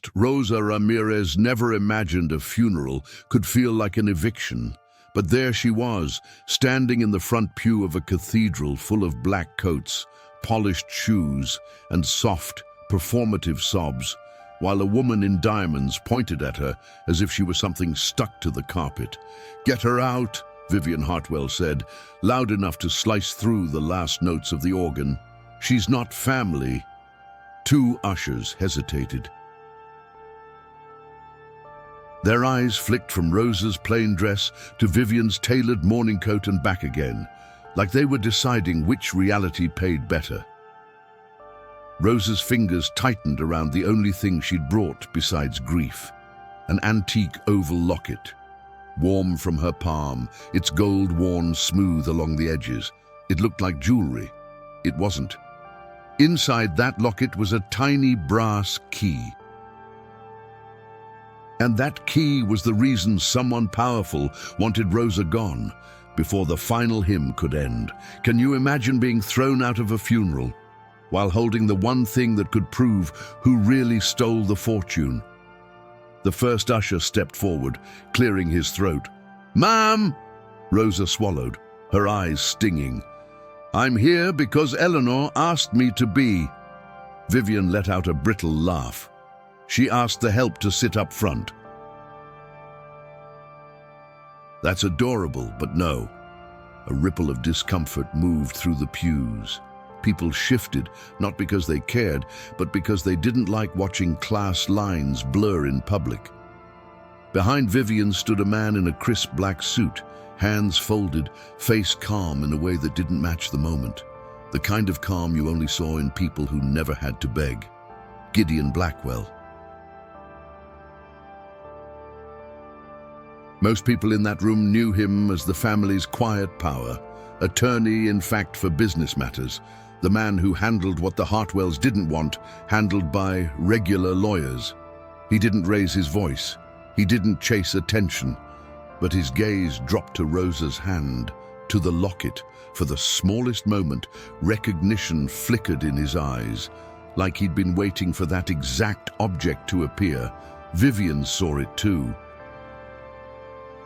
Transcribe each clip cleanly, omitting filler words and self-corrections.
past, Rosa Ramirez never imagined a funeral could feel like an eviction. But there she was, standing in the front pew of a cathedral full of black coats, polished shoes, and soft, performative sobs, while a woman in diamonds pointed at her as if she were something stuck to the carpet. "Get her out," Vivian Hartwell said, loud enough to slice through the last notes of the organ. "She's not family." Two ushers hesitated. Their eyes flicked from Rosa's plain dress to Vivian's tailored morning coat and back again, like they were deciding which reality paid better. Rosa's fingers tightened around the only thing she'd brought besides grief, an antique oval locket. Warm from her palm, its gold worn smooth along the edges. It looked like jewelry. It wasn't. Inside that locket was a tiny brass key. And that key was the reason someone powerful wanted Rosa gone before the final hymn could end. Can you imagine being thrown out of a funeral while holding the one thing that could prove who really stole the fortune? The first usher stepped forward, clearing his throat. "Ma'am!" Rosa swallowed, her eyes stinging. "I'm here because Eleanor asked me to be." Vivian let out a brittle laugh. She asked the help to sit up front. "That's adorable, but no." A ripple of discomfort moved through the pews. People shifted, not because they cared, but because they didn't like watching class lines blur in public. Behind Vivian stood a man in a crisp black suit, hands folded, face calm in a way that didn't match the moment. The kind of calm you only saw in people who never had to beg. Gideon Blackwell. Most people in that room knew him as the family's quiet power, attorney in fact for business matters, the man who handled what the Hartwells didn't want, handled by regular lawyers. He didn't raise his voice. He didn't chase attention. But his gaze dropped to Rosa's hand, to the locket. For the smallest moment, recognition flickered in his eyes, like he'd been waiting for that exact object to appear. Vivian saw it too.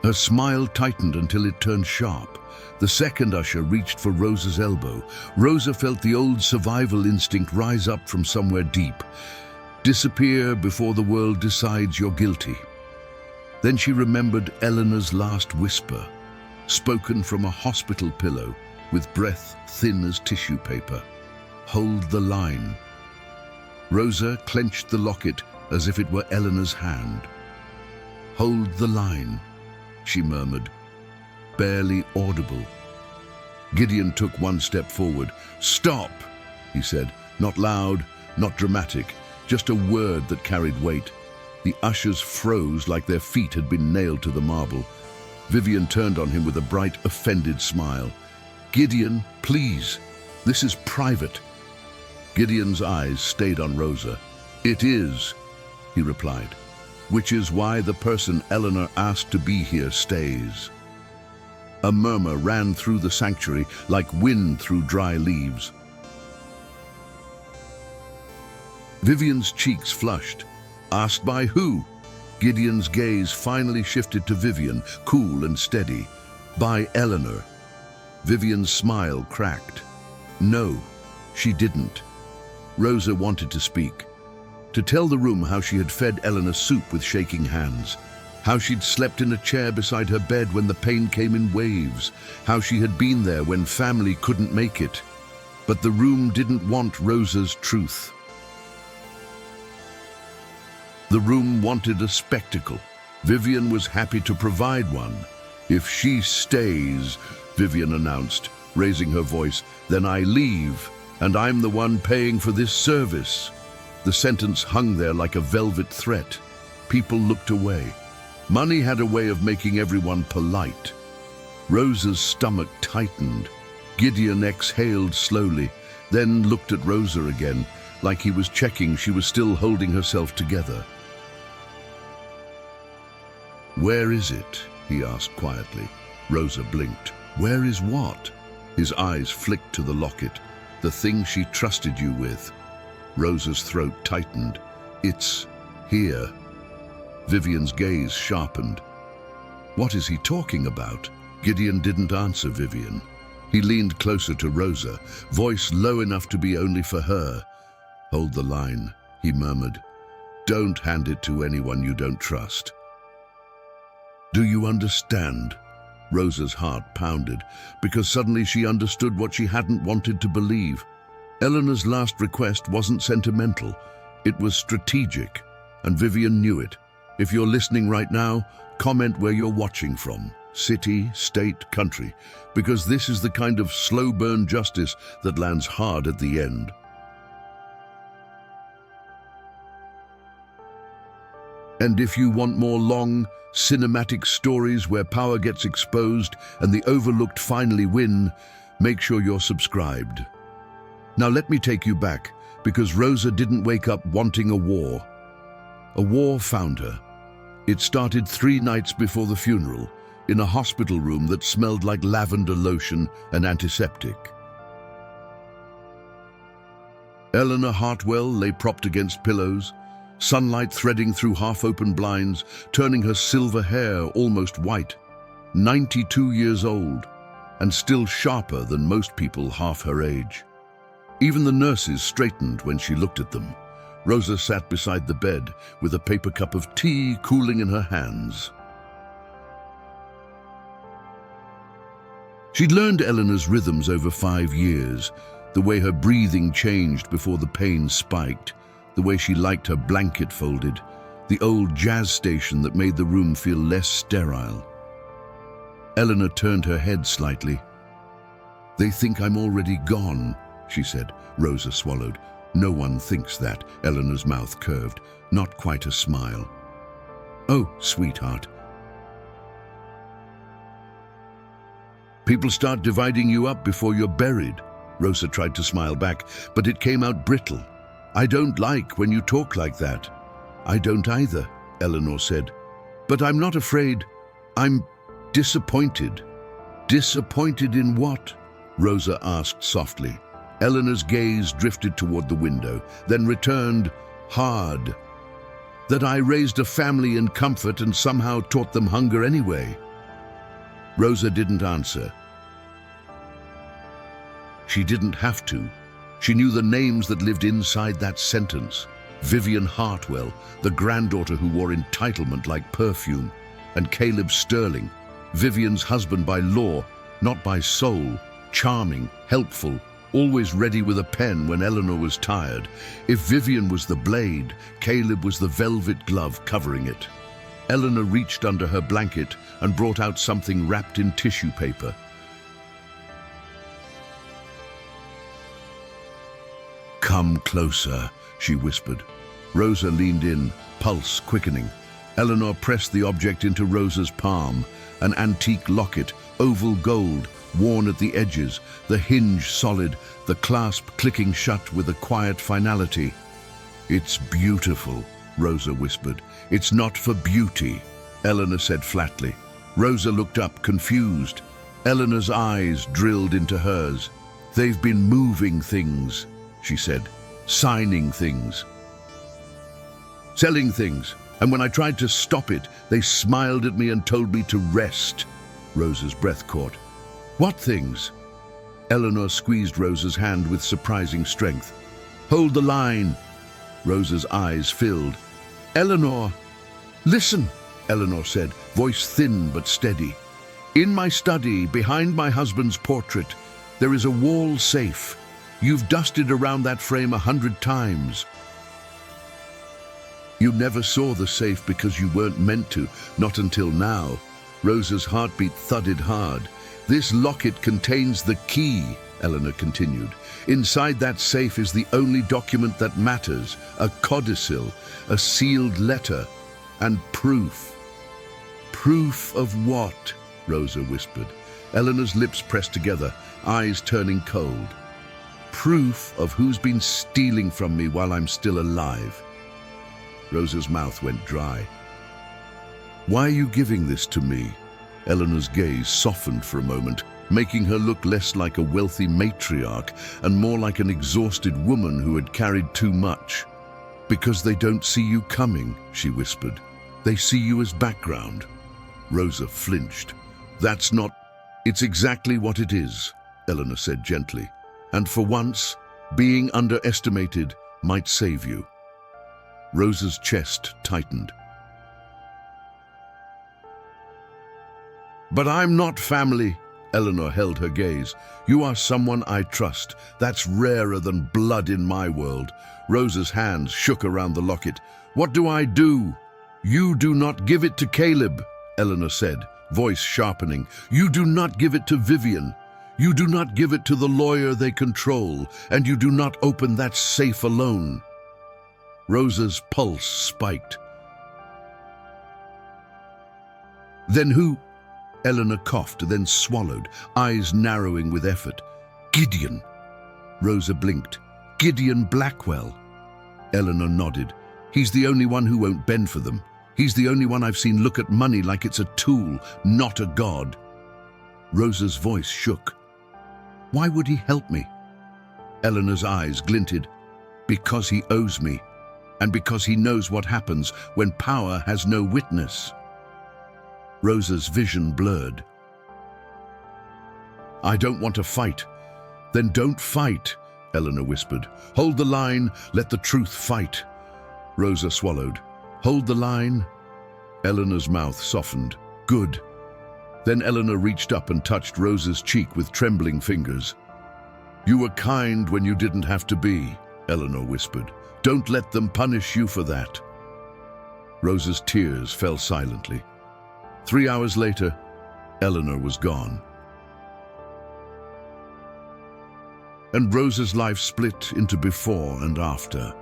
Her smile tightened until it turned sharp. The second usher reached for Rosa's elbow. Rosa felt the old survival instinct rise up from somewhere deep. Disappear before the world decides you're guilty. Then she remembered Eleanor's last whisper, spoken from a hospital pillow, with breath thin as tissue paper. "Hold the line." Rosa clenched the locket as if it were Eleanor's hand. "Hold the line," she murmured, barely audible. Gideon took one step forward. "Stop," he said, not loud, not dramatic, just a word that carried weight. The ushers froze like their feet had been nailed to the marble. Vivian turned on him with a bright, offended smile. "Gideon, please, this is private." Gideon's eyes stayed on Rosa. "It is," he replied, "which is why the person Eleanor asked to be here stays." A murmur ran through the sanctuary like wind through dry leaves. Vivian's cheeks flushed. Asked by who? Gideon's gaze finally shifted to Vivian, cool and steady. By Eleanor. Vivian's smile cracked. No, she didn't. Rosa wanted to speak. To tell the room how she had fed Eleanor soup with shaking hands. How she'd slept in a chair beside her bed when the pain came in waves. How she had been there when family couldn't make it. But the room didn't want Rosa's truth. The room wanted a spectacle. Vivian was happy to provide one. "If she stays," Vivian announced, raising her voice, "then I leave, and I'm the one paying for this service." The sentence hung there like a velvet threat. People looked away. Money had a way of making everyone polite. Rosa's stomach tightened. Gideon exhaled slowly, then looked at Rosa again, like he was checking she was still holding herself together. "Where is it?" he asked quietly. Rosa blinked. "Where is what?" His eyes flicked to the locket, the thing she trusted you with. Rosa's throat tightened. "It's Here. Vivian's gaze sharpened. What is he talking about? Gideon didn't answer Vivian. He leaned closer to Rosa, voice low enough to be only for her. Hold the line, he murmured. Don't hand it to anyone you don't trust. Do you understand? Rosa's heart pounded, because suddenly she understood what she hadn't wanted to believe. Eleanor's last request wasn't sentimental. It was strategic, and Vivian knew it. If you're listening right now, comment where you're watching from. City, state, country, because this is the kind of slow-burn justice that lands hard at the end. And if you want more long, cinematic stories where power gets exposed and the overlooked finally win, make sure you're subscribed. Now let me take you back, because Rosa didn't wake up wanting a war. A war found her. It started 3 nights before the funeral, in a hospital room that smelled like lavender lotion and antiseptic. Eleanor Hartwell lay propped against pillows, sunlight threading through half-open blinds, turning her silver hair almost white. 92 years old, and still sharper than most people half her age. Even the nurses straightened when she looked at them. Rosa sat beside the bed, with a paper cup of tea cooling in her hands. She'd learned Eleanor's rhythms over 5 years, the way her breathing changed before the pain spiked, the way she liked her blanket folded, the old jazz station that made the room feel less sterile. Eleanor turned her head slightly. They think I'm already gone, she said. Rosa swallowed. No one thinks that. Eleanor's mouth curved, not quite a smile. Oh, sweetheart. People start dividing you up before you're buried. Rosa tried to smile back, but it came out brittle. I don't like when you talk like that. I don't either, Eleanor said. But I'm not afraid. I'm disappointed. Disappointed in what? Rosa asked softly. Eleanor's gaze drifted toward the window, then returned hard. That I raised a family in comfort and somehow taught them hunger anyway. Rosa didn't answer. She didn't have to. She knew the names that lived inside that sentence. Vivian Hartwell, the granddaughter who wore entitlement like perfume, and Caleb Sterling, Vivian's husband by law, not by soul, charming, helpful, always ready with a pen when Eleanor was tired. If Vivian was the blade, Caleb was the velvet glove covering it. Eleanor reached under her blanket and brought out something wrapped in tissue paper. Come closer, she whispered. Rosa leaned in, pulse quickening. Eleanor pressed the object into Rosa's palm, an antique locket, oval gold, worn at the edges, the hinge solid, the clasp clicking shut with a quiet finality. It's beautiful, Rosa whispered. It's not for beauty, Eleanor said flatly. Rosa looked up, confused. Eleanor's eyes drilled into hers. They've been moving things, she said, signing things, selling things, and when I tried to stop it, they smiled at me and told me to rest. Rosa's breath caught. What things? Eleanor squeezed Rosa's hand with surprising strength. Hold the line. Rosa's eyes filled. Eleanor, listen, Eleanor said, voice thin but steady. In my study, behind my husband's portrait, there is a wall safe. You've dusted around that frame 100 times. You never saw the safe because you weren't meant to, not until now. Rosa's heartbeat thudded hard. This locket contains the key, Eleanor continued. Inside that safe is the only document that matters, a codicil, a sealed letter, and proof. Proof of what? Rosa whispered. Eleanor's lips pressed together, eyes turning cold. Proof of who's been stealing from me while I'm still alive. Rosa's mouth went dry. Why are you giving this to me? Eleanor's gaze softened for a moment, making her look less like a wealthy matriarch and more like an exhausted woman who had carried too much. Because they don't see you coming, she whispered. They see you as background. Rosa flinched. That's not... It's exactly what it is, Eleanor said gently. And for once, being underestimated might save you. Rosa's chest tightened. But I'm not family. Eleanor held her gaze. You are someone I trust. That's rarer than blood in my world. Rosa's hands shook around the locket. What do I do? You do not give it to Caleb, Eleanor said, voice sharpening. You do not give it to Vivian. You do not give it to the lawyer they control, and you do not open that safe alone. Rosa's pulse spiked. Then who? Eleanor coughed, then swallowed, eyes narrowing with effort. Gideon. Rosa blinked. Gideon Blackwell. Eleanor nodded. He's the only one who won't bend for them. He's the only one I've seen look at money like it's a tool, not a god. Rosa's voice shook. Why would he help me? Eleanor's eyes glinted. Because he owes me, and because he knows what happens when power has no witness. Rosa's vision blurred. I don't want to fight. Then don't fight, Eleanor whispered. Hold the line, let the truth fight. Rosa swallowed. Hold the line? Eleanor's mouth softened. Good. Then Eleanor reached up and touched Rosa's cheek with trembling fingers. You were kind when you didn't have to be, Eleanor whispered. Don't let them punish you for that. Rosa's tears fell silently. 3 hours later, Eleanor was gone. And Rosa's life split into before and after.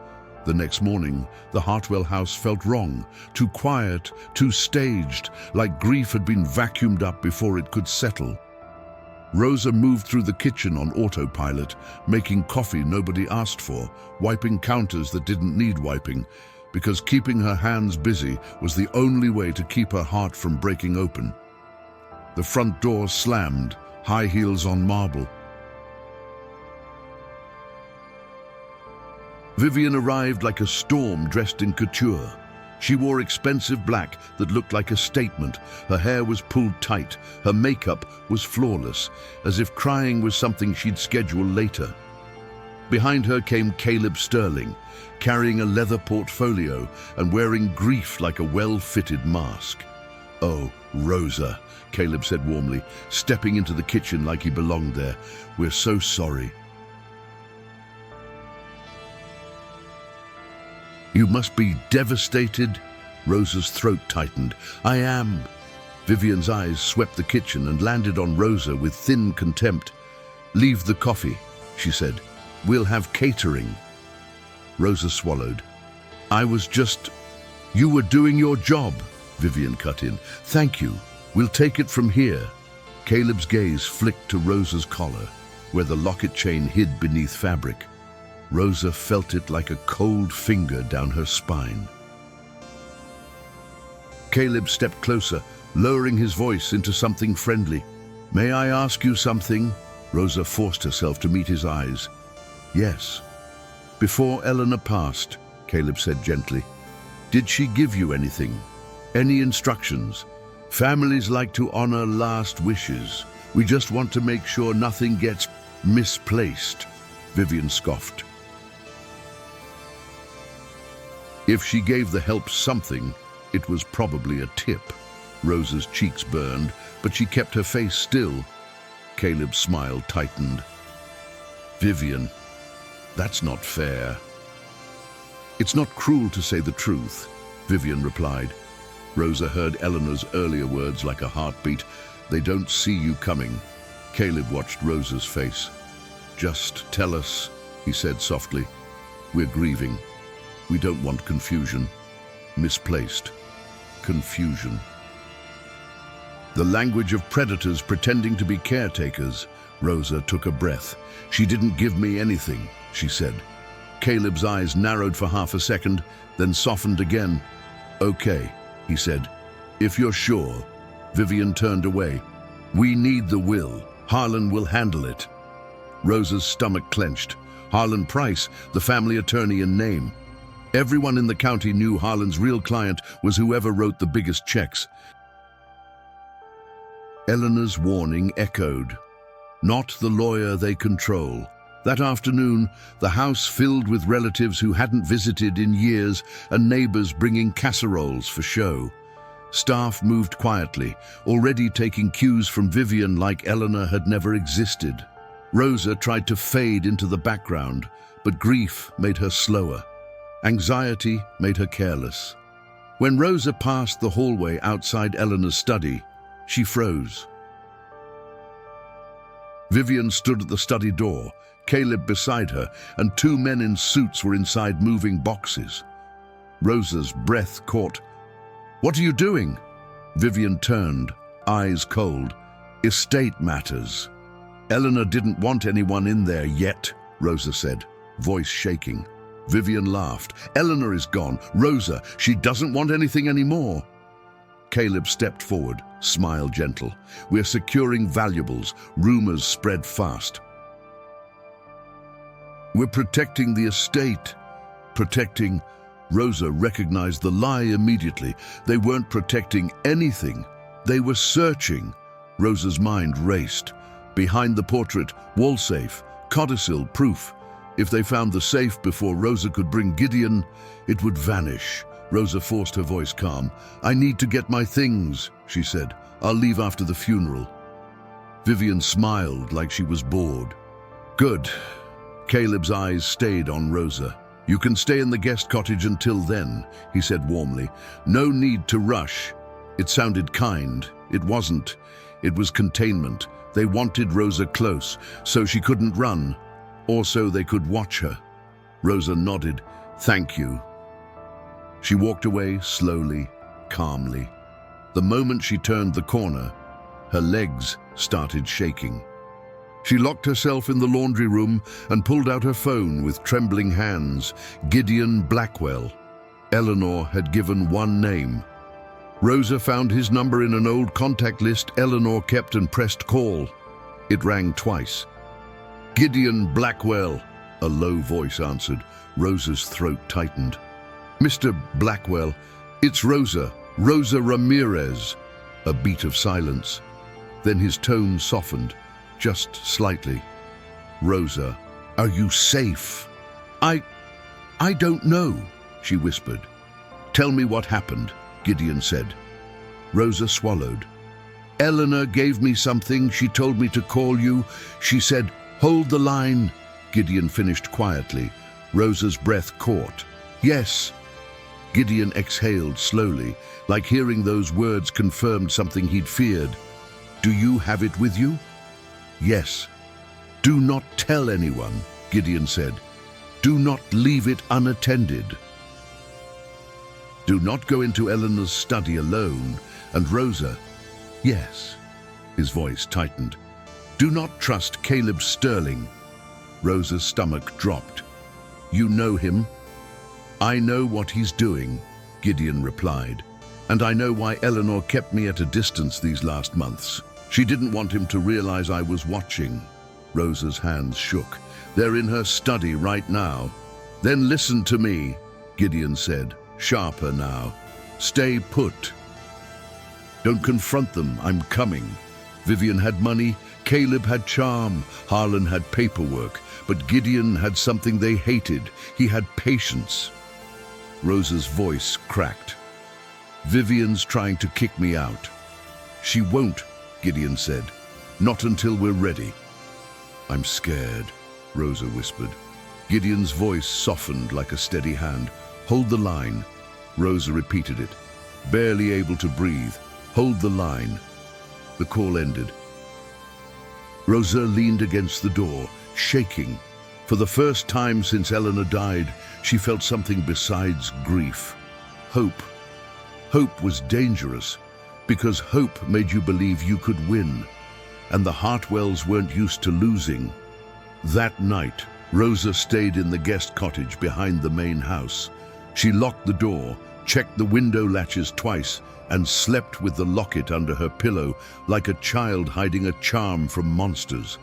The next morning, the Hartwell house felt wrong, too quiet, too staged, like grief had been vacuumed up before it could settle. Rosa moved through the kitchen on autopilot, making coffee nobody asked for, wiping counters that didn't need wiping, because keeping her hands busy was the only way to keep her heart from breaking open. The front door slammed, high heels on marble. Vivian arrived like a storm dressed in couture. She wore expensive black that looked like a statement. Her hair was pulled tight. Her makeup was flawless, as if crying was something she'd schedule later. Behind her came Caleb Sterling, carrying a leather portfolio and wearing grief like a well-fitted mask. Oh, Rosa, Caleb said warmly, stepping into the kitchen like he belonged there. We're so sorry. You must be devastated. Rosa's throat tightened. I am. Vivian's eyes swept the kitchen and landed on Rosa with thin contempt. Leave the coffee, she said. We'll have catering. Rosa swallowed. I was just... You were doing your job, Vivian cut in. Thank you. We'll take it from here. Caleb's gaze flicked to Rosa's collar, where the locket chain hid beneath fabric. Rosa felt it like a cold finger down her spine. Caleb stepped closer, lowering his voice into something friendly. May I ask you something? Rosa forced herself to meet his eyes. Yes. Before Eleanor passed, Caleb said gently, did she give you anything? Any instructions? Families like to honor last wishes. We just want to make sure nothing gets misplaced, Vivian scoffed. If she gave the help something, it was probably a tip. Rosa's cheeks burned, but she kept her face still. Caleb's smile tightened. Vivian, that's not fair. It's not cruel to say the truth, Vivian replied. Rosa heard Eleanor's earlier words like a heartbeat. They don't see you coming. Caleb watched Rosa's face. Just tell us, he said softly. We're grieving. We don't want confusion. Misplaced confusion. The language of predators pretending to be caretakers. Rosa took a breath. She didn't give me anything, she said. Caleb's eyes narrowed for half a second, then softened again. Okay, he said. If you're sure. Vivian turned away. We need the will. Harlan will handle it. Rosa's stomach clenched. Harlan Price, the family attorney in name. Everyone in the county knew Harlan's real client was whoever wrote the biggest checks. Eleanor's warning echoed. Not the lawyer they control. That afternoon, the house filled with relatives who hadn't visited in years and neighbors bringing casseroles for show. Staff moved quietly, already taking cues from Vivian like Eleanor had never existed. Rosa tried to fade into the background, but grief made her slower. Anxiety made her careless. When Rosa passed the hallway outside Eleanor's study, she froze. Vivian stood at the study door, Caleb beside her, and two men in suits were inside moving boxes. Rosa's breath caught. "What are you doing?" Vivian turned, eyes cold. "Estate matters." "Eleanor didn't want anyone in there yet," Rosa said, voice shaking. Vivian laughed. "Eleanor is gone. Rosa, she doesn't want anything anymore." Caleb stepped forward, smile gentle. "We're securing valuables. Rumors spread fast." "We're protecting the estate." "Protecting..." Rosa recognized the lie immediately. They weren't protecting anything. They were searching. Rosa's mind raced. Behind the portrait, wall safe, codicil, proof. If they found the safe before Rosa could bring Gideon, it would vanish. Rosa forced her voice calm. "I need to get my things," she said. "I'll leave after the funeral." Vivian smiled like she was bored. "Good." Caleb's eyes stayed on Rosa. "You can stay in the guest cottage until then," he said warmly. "No need to rush." It sounded kind. It wasn't. It was containment. They wanted Rosa close, so she couldn't run. Also, they could watch her. Rosa nodded. "Thank you." She walked away slowly, calmly. The moment she turned the corner, her legs started shaking. She locked herself in the laundry room and pulled out her phone with trembling hands. Gideon Blackwell. Eleanor had given one name. Rosa found his number in an old contact list Eleanor kept and pressed call. It rang twice. "Gideon Blackwell," a low voice answered. Rosa's throat tightened. "Mr. Blackwell, it's Rosa Ramirez." A beat of silence. Then his tone softened, just slightly. "Rosa, are you safe?" I don't know," she whispered. "Tell me what happened," Gideon said. Rosa swallowed. "Eleanor gave me something. She told me to call you. She said, 'Hold the line,'" Gideon finished quietly. Rosa's breath caught. "Yes." Gideon exhaled slowly, like hearing those words confirmed something he'd feared. "Do you have it with you?" "Yes." "Do not tell anyone," Gideon said. "Do not leave it unattended. Do not go into Eleanor's study alone. And Rosa..." "Yes." His voice tightened. "Do not trust Caleb Sterling." Rosa's stomach dropped. "You know him?" "I know what he's doing," Gideon replied. "And I know why Eleanor kept me at a distance these last months. She didn't want him to realize I was watching." Rosa's hands shook. "They're in her study right now." "Then listen to me," Gideon said, sharper now. "Stay put. Don't confront them. I'm coming." Vivian had money, Caleb had charm, Harlan had paperwork, but Gideon had something they hated. He had patience. Rosa's voice cracked. "Vivian's trying to kick me out." "She won't," Gideon said. "Not until we're ready." "I'm scared," Rosa whispered. Gideon's voice softened like a steady hand. "Hold the line." Rosa repeated it, barely able to breathe. "Hold the line." The call ended. Rosa leaned against the door, shaking. For the first time since Eleanor died, she felt something besides grief. Hope. Hope was dangerous, because hope made you believe you could win, and the Hartwells weren't used to losing. That night, Rosa stayed in the guest cottage behind the main house. She locked the door, checked the window latches twice, and slept with the locket under her pillow like a child hiding a charm from monsters.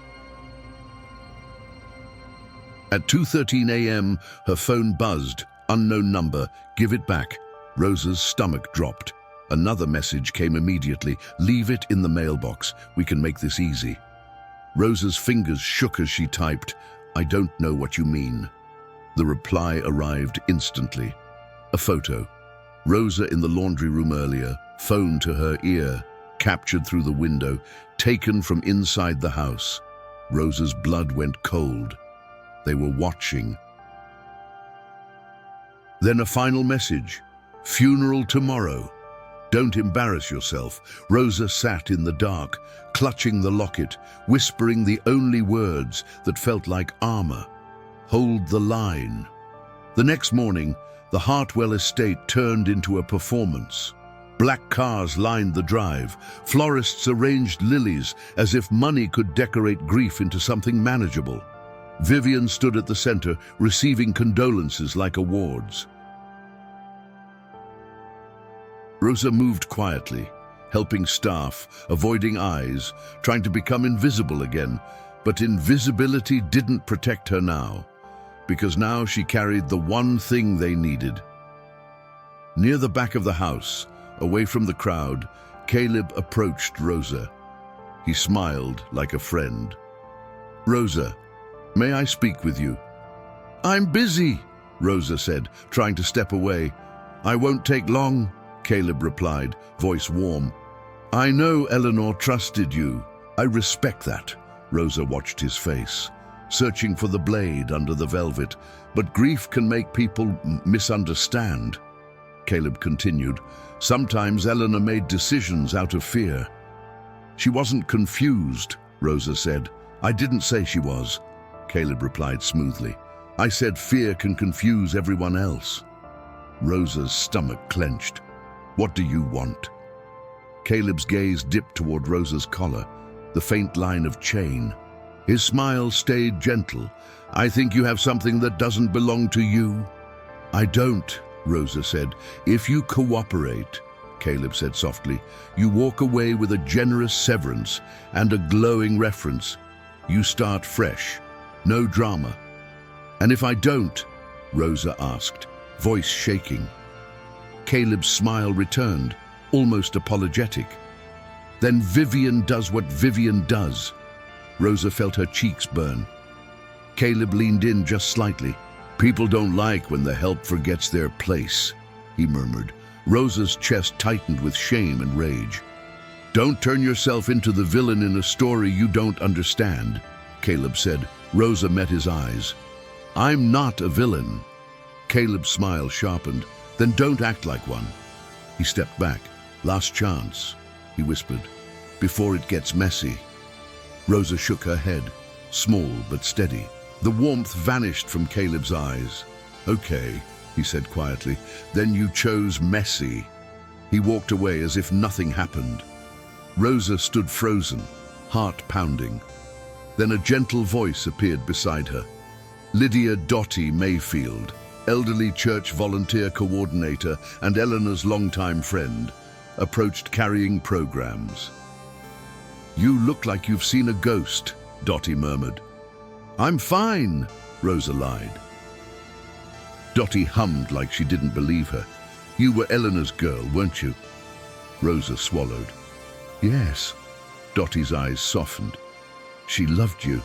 At 2:13 a.m., her phone buzzed. Unknown number, give it back. Rosa's stomach dropped. Another message came immediately. Leave it in the mailbox. We can make this easy. Rosa's fingers shook as she typed, I don't know what you mean. The reply arrived instantly. A photo. Rosa in the laundry room earlier, phone to her ear, captured through the window, taken from inside the house. Rosa's blood went cold. They were watching. Then a final message. Funeral tomorrow. Don't embarrass yourself. Rosa sat in the dark, clutching the locket, whispering the only words that felt like armor. Hold the line. The next morning, the Hartwell estate turned into a performance. Black cars lined the drive. Florists arranged lilies as if money could decorate grief into something manageable. Vivian stood at the center, receiving condolences like awards. Rosa moved quietly, helping staff, avoiding eyes, trying to become invisible again. But invisibility didn't protect her now, because now she carried the one thing they needed. Near the back of the house, away from the crowd, Caleb approached Rosa. He smiled like a friend. Rosa, may I speak with you? I'm busy, Rosa said, trying to step away. I won't take long, Caleb replied, voice warm. I know Eleanor trusted you. I respect that. Rosa watched his face, searching for the blade under the velvet. But grief can make people misunderstand. Caleb continued. Sometimes Eleanor made decisions out of fear. She wasn't confused, Rosa said. I didn't say she was, Caleb replied smoothly. I said fear can confuse everyone else. Rosa's stomach clenched. What do you want? Caleb's gaze dipped toward Rosa's collar, the faint line of chain. His smile stayed gentle. I think you have something that doesn't belong to you. I don't, Rosa said. If you cooperate, Caleb said softly, you walk away with a generous severance and a glowing reference. You start fresh. No drama. And if I don't? Rosa asked, voice shaking. Caleb's smile returned, almost apologetic. Then Vivian does what Vivian does. Rosa felt her cheeks burn. Caleb leaned in just slightly. People don't like when the help forgets their place, he murmured. Rosa's chest tightened with shame and rage. Don't turn yourself into the villain in a story you don't understand, Caleb said. Rosa met his eyes. I'm not a villain. Caleb's smile sharpened. Then don't act like one. He stepped back. Last chance, he whispered, before it gets messy. Rosa shook her head, small but steady. The warmth vanished from Caleb's eyes. Okay, he said quietly, then you chose messy. He walked away as if nothing happened. Rosa stood frozen, heart pounding. Then a gentle voice appeared beside her. Lydia Dottie Mayfield, elderly church volunteer coordinator and Eleanor's longtime friend, approached carrying programs. You look like you've seen a ghost, Dottie murmured. I'm fine, Rosa lied. Dottie hummed like she didn't believe her. You were Eleanor's girl, weren't you? Rosa swallowed. Yes. Dottie's eyes softened. She loved you.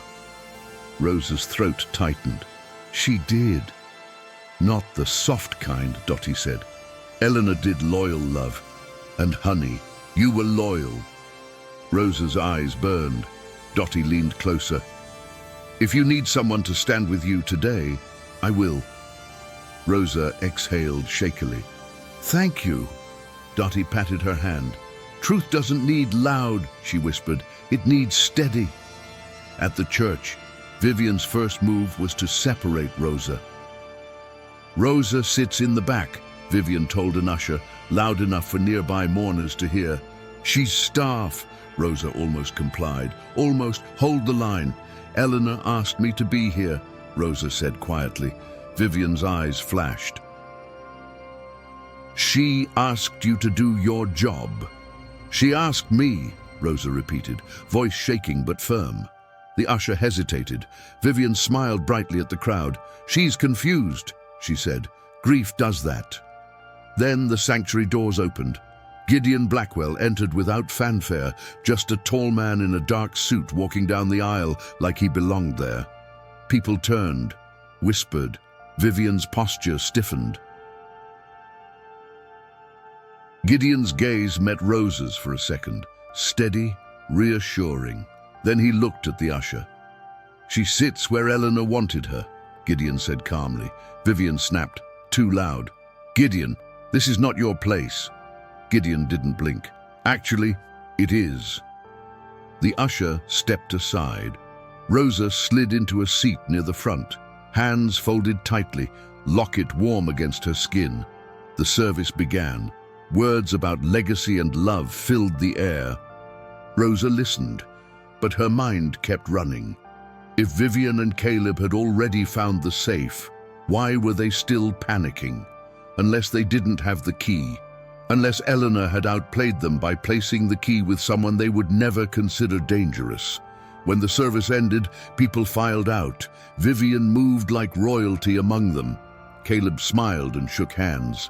Rosa's throat tightened. She did. Not the soft kind, Dottie said. Eleanor did loyal love. And honey, you were loyal. Rosa's eyes burned. Dottie leaned closer. If you need someone to stand with you today, I will. Rosa exhaled shakily. Thank you. Dottie patted her hand. Truth doesn't need loud, she whispered. It needs steady. At the church, Vivian's first move was to separate Rosa. Rosa sits in the back, Vivian told an usher, loud enough for nearby mourners to hear. She's staff, Rosa almost complied. Almost. Hold the line. Eleanor asked me to be here, Rosa said quietly. Vivian's eyes flashed. She asked you to do your job. She asked me, Rosa repeated, voice shaking but firm. The usher hesitated. Vivian smiled brightly at the crowd. She's confused, she said, Grief does that. Then the sanctuary doors opened. Gideon Blackwell entered without fanfare, just a tall man in a dark suit walking down the aisle like he belonged there. People turned, whispered. Vivian's posture stiffened. Gideon's gaze met Rosa's for a second, steady, reassuring. Then he looked at the usher. "She sits where Eleanor wanted her," Gideon said calmly. Vivian snapped, "Too loud. Gideon, this is not your place." Gideon didn't blink. "Actually, it is." The usher stepped aside. Rosa slid into a seat near the front, hands folded tightly, locket warm against her skin. The service began. Words about legacy and love filled the air. Rosa listened, but her mind kept running. If Vivian and Caleb had already found the safe, why were they still panicking? Unless they didn't have the key. Unless Eleanor had outplayed them by placing the key with someone they would never consider dangerous. When the service ended, people filed out. Vivian moved like royalty among them. Caleb smiled and shook hands.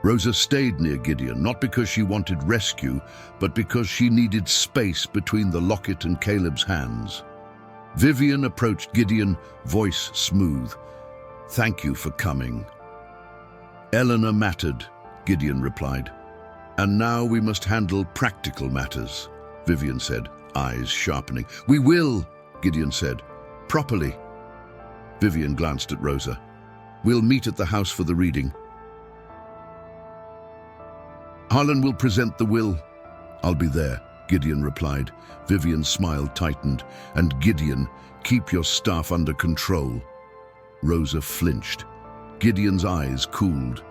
Rosa stayed near Gideon, not because she wanted rescue, but because she needed space between the locket and Caleb's hands. Vivian approached Gideon, voice smooth. "Thank you for coming." "Eleanor mattered," Gideon replied. "And now we must handle practical matters," Vivian said, eyes sharpening. "We will," Gideon said. "Properly." Vivian glanced at Rosa. "We'll meet at the house for the reading." "Harlan will present the will." "I'll be there," Gideon replied. Vivian's smile tightened. "And Gideon, keep your staff under control." Rosa flinched. Gideon's eyes cooled.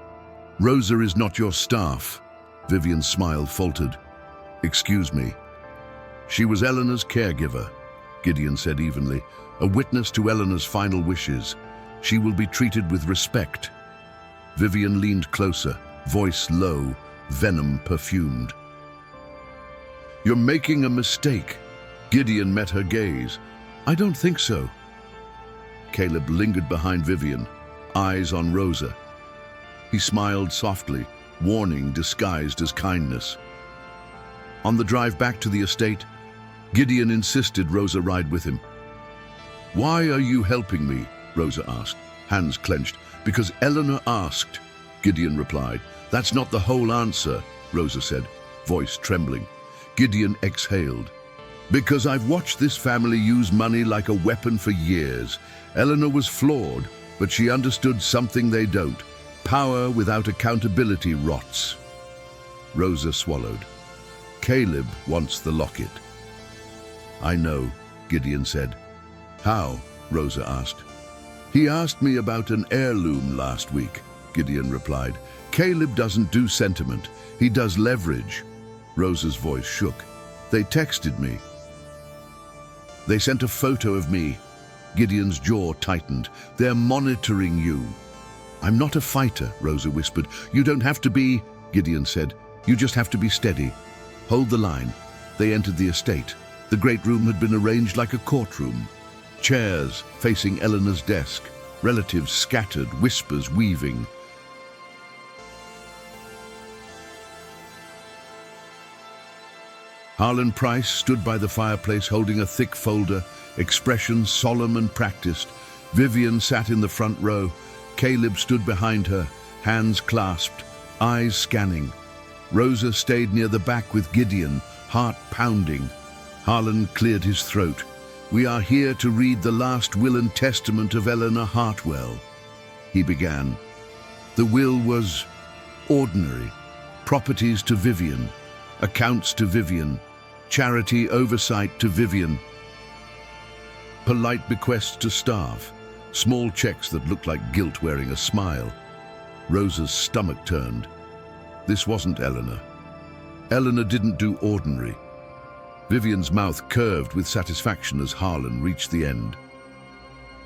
"Rosa is not your staff." Vivian's smile faltered. "Excuse me." "She was Eleanor's caregiver," Gideon said evenly, "a witness to Eleanor's final wishes. She will be treated with respect." Vivian leaned closer, voice low, venom perfumed. "You're making a mistake." Gideon met her gaze. "I don't think so." Caleb lingered behind Vivian, eyes on Rosa. He smiled softly, warning disguised as kindness. On the drive back to the estate, Gideon insisted Rosa ride with him. "Why are you helping me?" Rosa asked, hands clenched. "Because Eleanor asked," Gideon replied. "That's not the whole answer," Rosa said, voice trembling. Gideon exhaled. "Because I've watched this family use money like a weapon for years. Eleanor was flawed, but she understood something they don't. Power without accountability rots." Rosa swallowed. "Caleb wants the locket." "I know," Gideon said. "How?" Rosa asked. "He asked me about an heirloom last week," Gideon replied. "Caleb doesn't do sentiment, he does leverage." Rosa's voice shook. "They texted me. They sent a photo of me." Gideon's jaw tightened. "They're monitoring you." "I'm not a fighter," Rosa whispered. "You don't have to be," Gideon said. "You just have to be steady. Hold the line." They entered the estate. The great room had been arranged like a courtroom. Chairs facing Eleanor's desk, relatives scattered, whispers weaving. Harlan Price stood by the fireplace holding a thick folder, expression solemn and practiced. Vivian sat in the front row. Caleb stood behind her, hands clasped, eyes scanning. Rosa stayed near the back with Gideon, heart pounding. Harlan cleared his throat. "We are here to read the last will and testament of Eleanor Hartwell," he began. The will was ordinary. Properties to Vivian, accounts to Vivian, charity oversight to Vivian, polite bequests to staff, small checks that looked like guilt wearing a smile. Rosa's stomach turned. This wasn't Eleanor. Eleanor didn't do ordinary. Vivian's mouth curved with satisfaction as Harlan reached the end.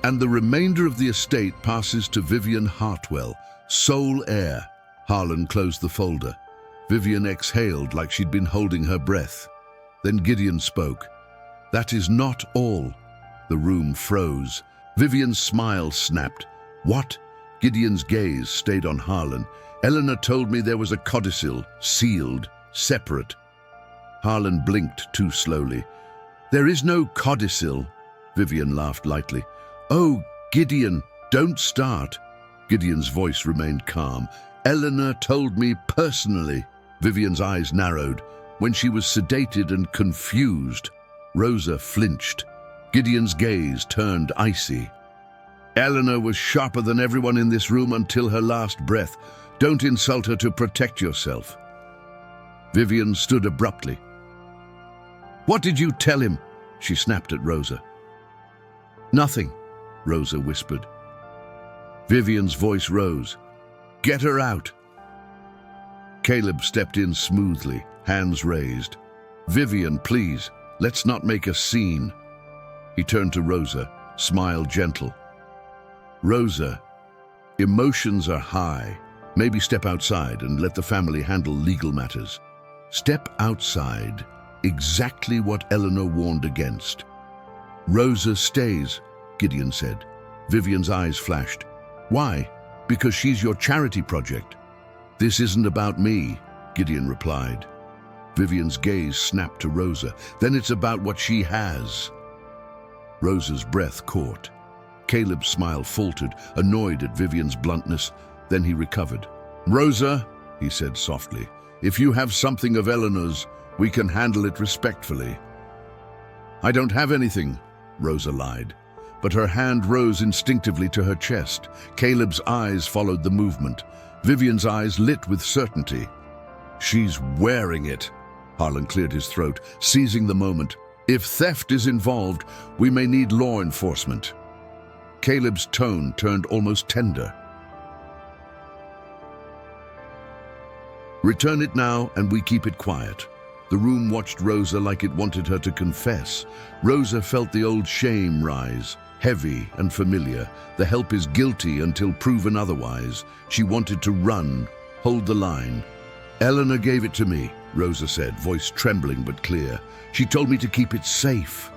"And the remainder of the estate passes to Vivian Hartwell, sole heir." Harlan closed the folder. Vivian exhaled like she'd been holding her breath. Then Gideon spoke. "That is not all." The room froze. Vivian's smile snapped. What? Gideon's gaze stayed on Harlan. Eleanor told me there was a codicil, sealed, separate. Harlan blinked too slowly. There is no codicil. Vivian laughed lightly. Oh, Gideon, don't start. Gideon's voice remained calm. Eleanor told me personally. Vivian's eyes narrowed. When she was sedated and confused, Rosa flinched. Gideon's gaze turned icy. Eleanor was sharper than everyone in this room until her last breath. Don't insult her to protect yourself. Vivian stood abruptly. What did you tell him? She snapped at Rosa. Nothing, Rosa whispered. Vivian's voice rose. Get her out. Caleb stepped in smoothly, hands raised. Vivian, please, let's not make a scene. He turned to Rosa, smile gentle. Rosa, emotions are high. Maybe step outside and let the family handle legal matters. Step outside, exactly what Eleanor warned against. Rosa stays, Gideon said. Vivian's eyes flashed. Why? Because she's your charity project. This isn't about me, Gideon replied. Vivian's gaze snapped to Rosa. Then it's about what she has. Rosa's breath caught. Caleb's smile faltered, annoyed at Vivian's bluntness. Then he recovered. Rosa, he said softly, if you have something of Eleanor's, we can handle it respectfully. I don't have anything, Rosa lied, but her hand rose instinctively to her chest. Caleb's eyes followed the movement. Vivian's eyes lit with certainty. She's wearing it. Harlan cleared his throat, seizing the moment. If theft is involved, we may need law enforcement. Caleb's tone turned almost tender. Return it now, and we keep it quiet. The room watched Rosa like it wanted her to confess. Rosa felt the old shame rise, heavy and familiar. The help is guilty until proven otherwise. She wanted to run, hold the line. Eleanor gave it to me, Rosa said, voice trembling but clear. She told me to keep it safe.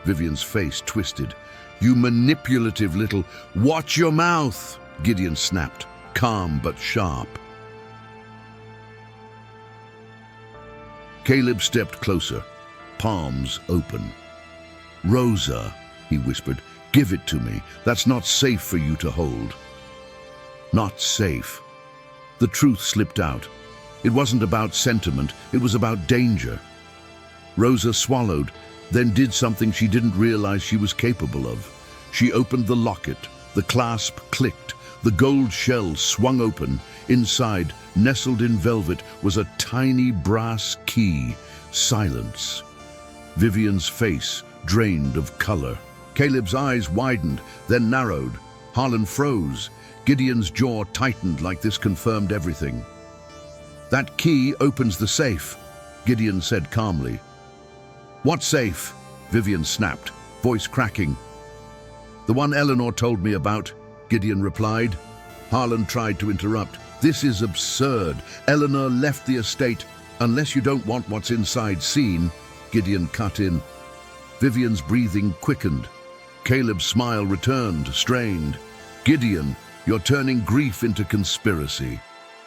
Vivian's face twisted. You manipulative little... Watch your mouth, Gideon snapped, calm but sharp. Caleb stepped closer, palms open. Rosa, he whispered, give it to me. That's not safe for you to hold. Not safe. The truth slipped out. It wasn't about sentiment, it was about danger. Rosa swallowed, then did something she didn't realize she was capable of. She opened the locket. The clasp clicked. The gold shell swung open. Inside, nestled in velvet, was a tiny brass key. Silence. Vivian's face drained of color. Caleb's eyes widened, then narrowed. Harlan froze. Gideon's jaw tightened like this confirmed everything. That key opens the safe, Gideon said calmly. What safe? Vivian snapped, voice cracking. The one Eleanor told me about, Gideon replied. Harlan tried to interrupt. This is absurd. Eleanor left the estate. Unless you don't want what's inside seen, Gideon cut in. Vivian's breathing quickened. Caleb's smile returned, strained. Gideon, you're turning grief into conspiracy.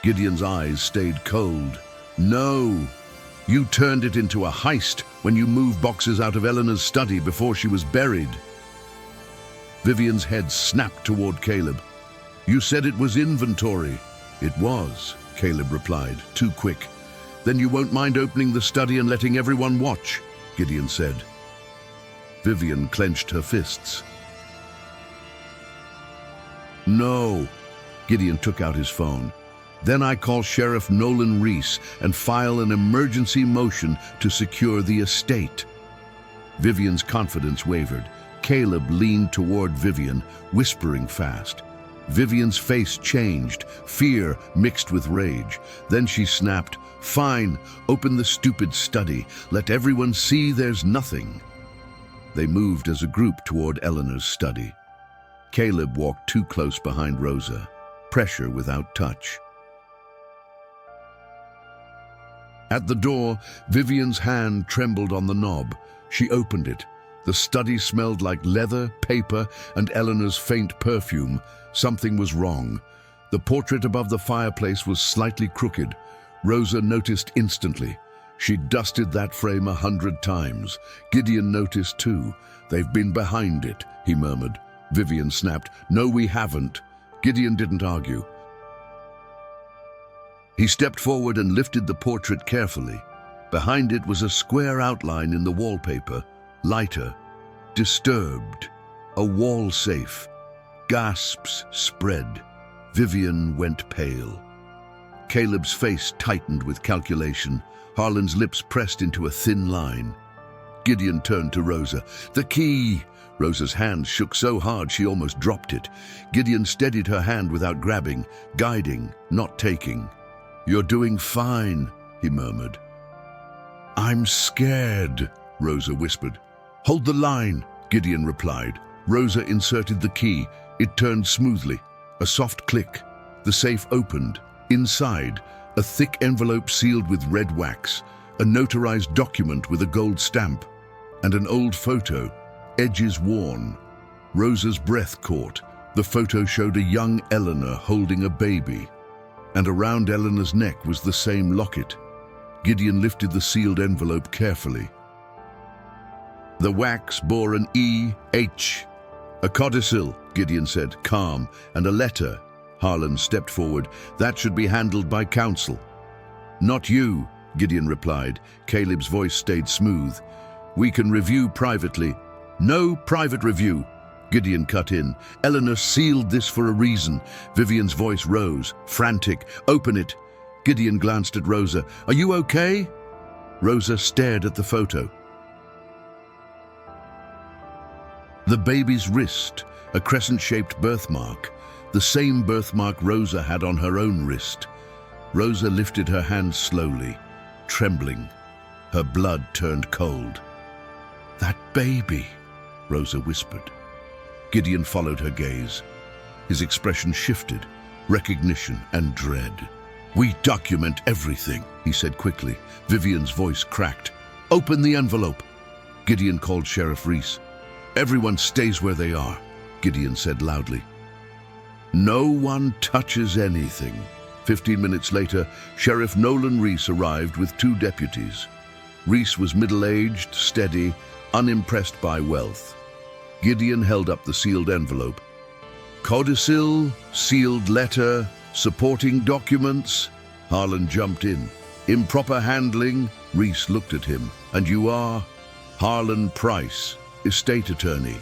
Gideon's eyes stayed cold. No, you turned it into a heist when you moved boxes out of Eleanor's study before she was buried. Vivian's head snapped toward Caleb. You said it was inventory. It was, Caleb replied, too quick. Then you won't mind opening the study and letting everyone watch, Gideon said. Vivian clenched her fists. No, Gideon took out his phone. Then I call Sheriff Nolan Reese and file an emergency motion to secure the estate. Vivian's confidence wavered. Caleb leaned toward Vivian, whispering fast. Vivian's face changed, fear mixed with rage. Then she snapped, Fine, open the stupid study. Let everyone see there's nothing. They moved as a group toward Eleanor's study. Caleb walked too close behind Rosa, pressure without touch. At the door, Vivian's hand trembled on the knob. She opened it. The study smelled like leather, paper, and Eleanor's faint perfume. Something was wrong. The portrait above the fireplace was slightly crooked. Rosa noticed instantly. She'd dusted that frame 100 times. Gideon noticed too. "They've been behind it," he murmured. Vivian snapped, "No, we haven't." Gideon didn't argue. He stepped forward and lifted the portrait carefully. Behind it was a square outline in the wallpaper, lighter, disturbed, a wall safe. Gasps spread. Vivian went pale. Caleb's face tightened with calculation. Harlan's lips pressed into a thin line. Gideon turned to Rosa. "The key!" Rosa's hand shook so hard she almost dropped it. Gideon steadied her hand without grabbing, guiding, not taking. "You're doing fine," he murmured. "I'm scared," Rosa whispered. "Hold the line," Gideon replied. Rosa inserted the key. It turned smoothly. A soft click. The safe opened. Inside, a thick envelope sealed with red wax, a notarized document with a gold stamp, and an old photo, edges worn. Rosa's breath caught. The photo showed a young Eleanor holding a baby, and around Eleanor's neck was the same locket. Gideon lifted the sealed envelope carefully. The wax bore an E.H. "A codicil," Gideon said, calm, "and a letter." Harlan stepped forward. "That should be handled by counsel." "Not you," Gideon replied. Caleb's voice stayed smooth. "We can review privately." "No private review," Gideon cut in. "Eleanor sealed this for a reason." Vivian's voice rose, frantic. "Open it." Gideon glanced at Rosa. "Are you okay?" Rosa stared at the photo. The baby's wrist, a crescent-shaped birthmark, the same birthmark Rosa had on her own wrist. Rosa lifted her hand slowly, trembling. Her blood turned cold. "That baby," Rosa whispered. Gideon followed her gaze. His expression shifted, recognition and dread. "We document everything," he said quickly. Vivian's voice cracked. "Open the envelope." Gideon called Sheriff Reese. "Everyone stays where they are," Gideon said loudly. "No one touches anything." 15 minutes later, Sheriff Nolan Reese arrived with 2 deputies. Reese was middle-aged, steady, unimpressed by wealth. Gideon held up the sealed envelope. "Codicil, sealed letter, supporting documents." Harlan jumped in. "Improper handling," Reese looked at him. "And you are?" "Harlan Price, estate attorney."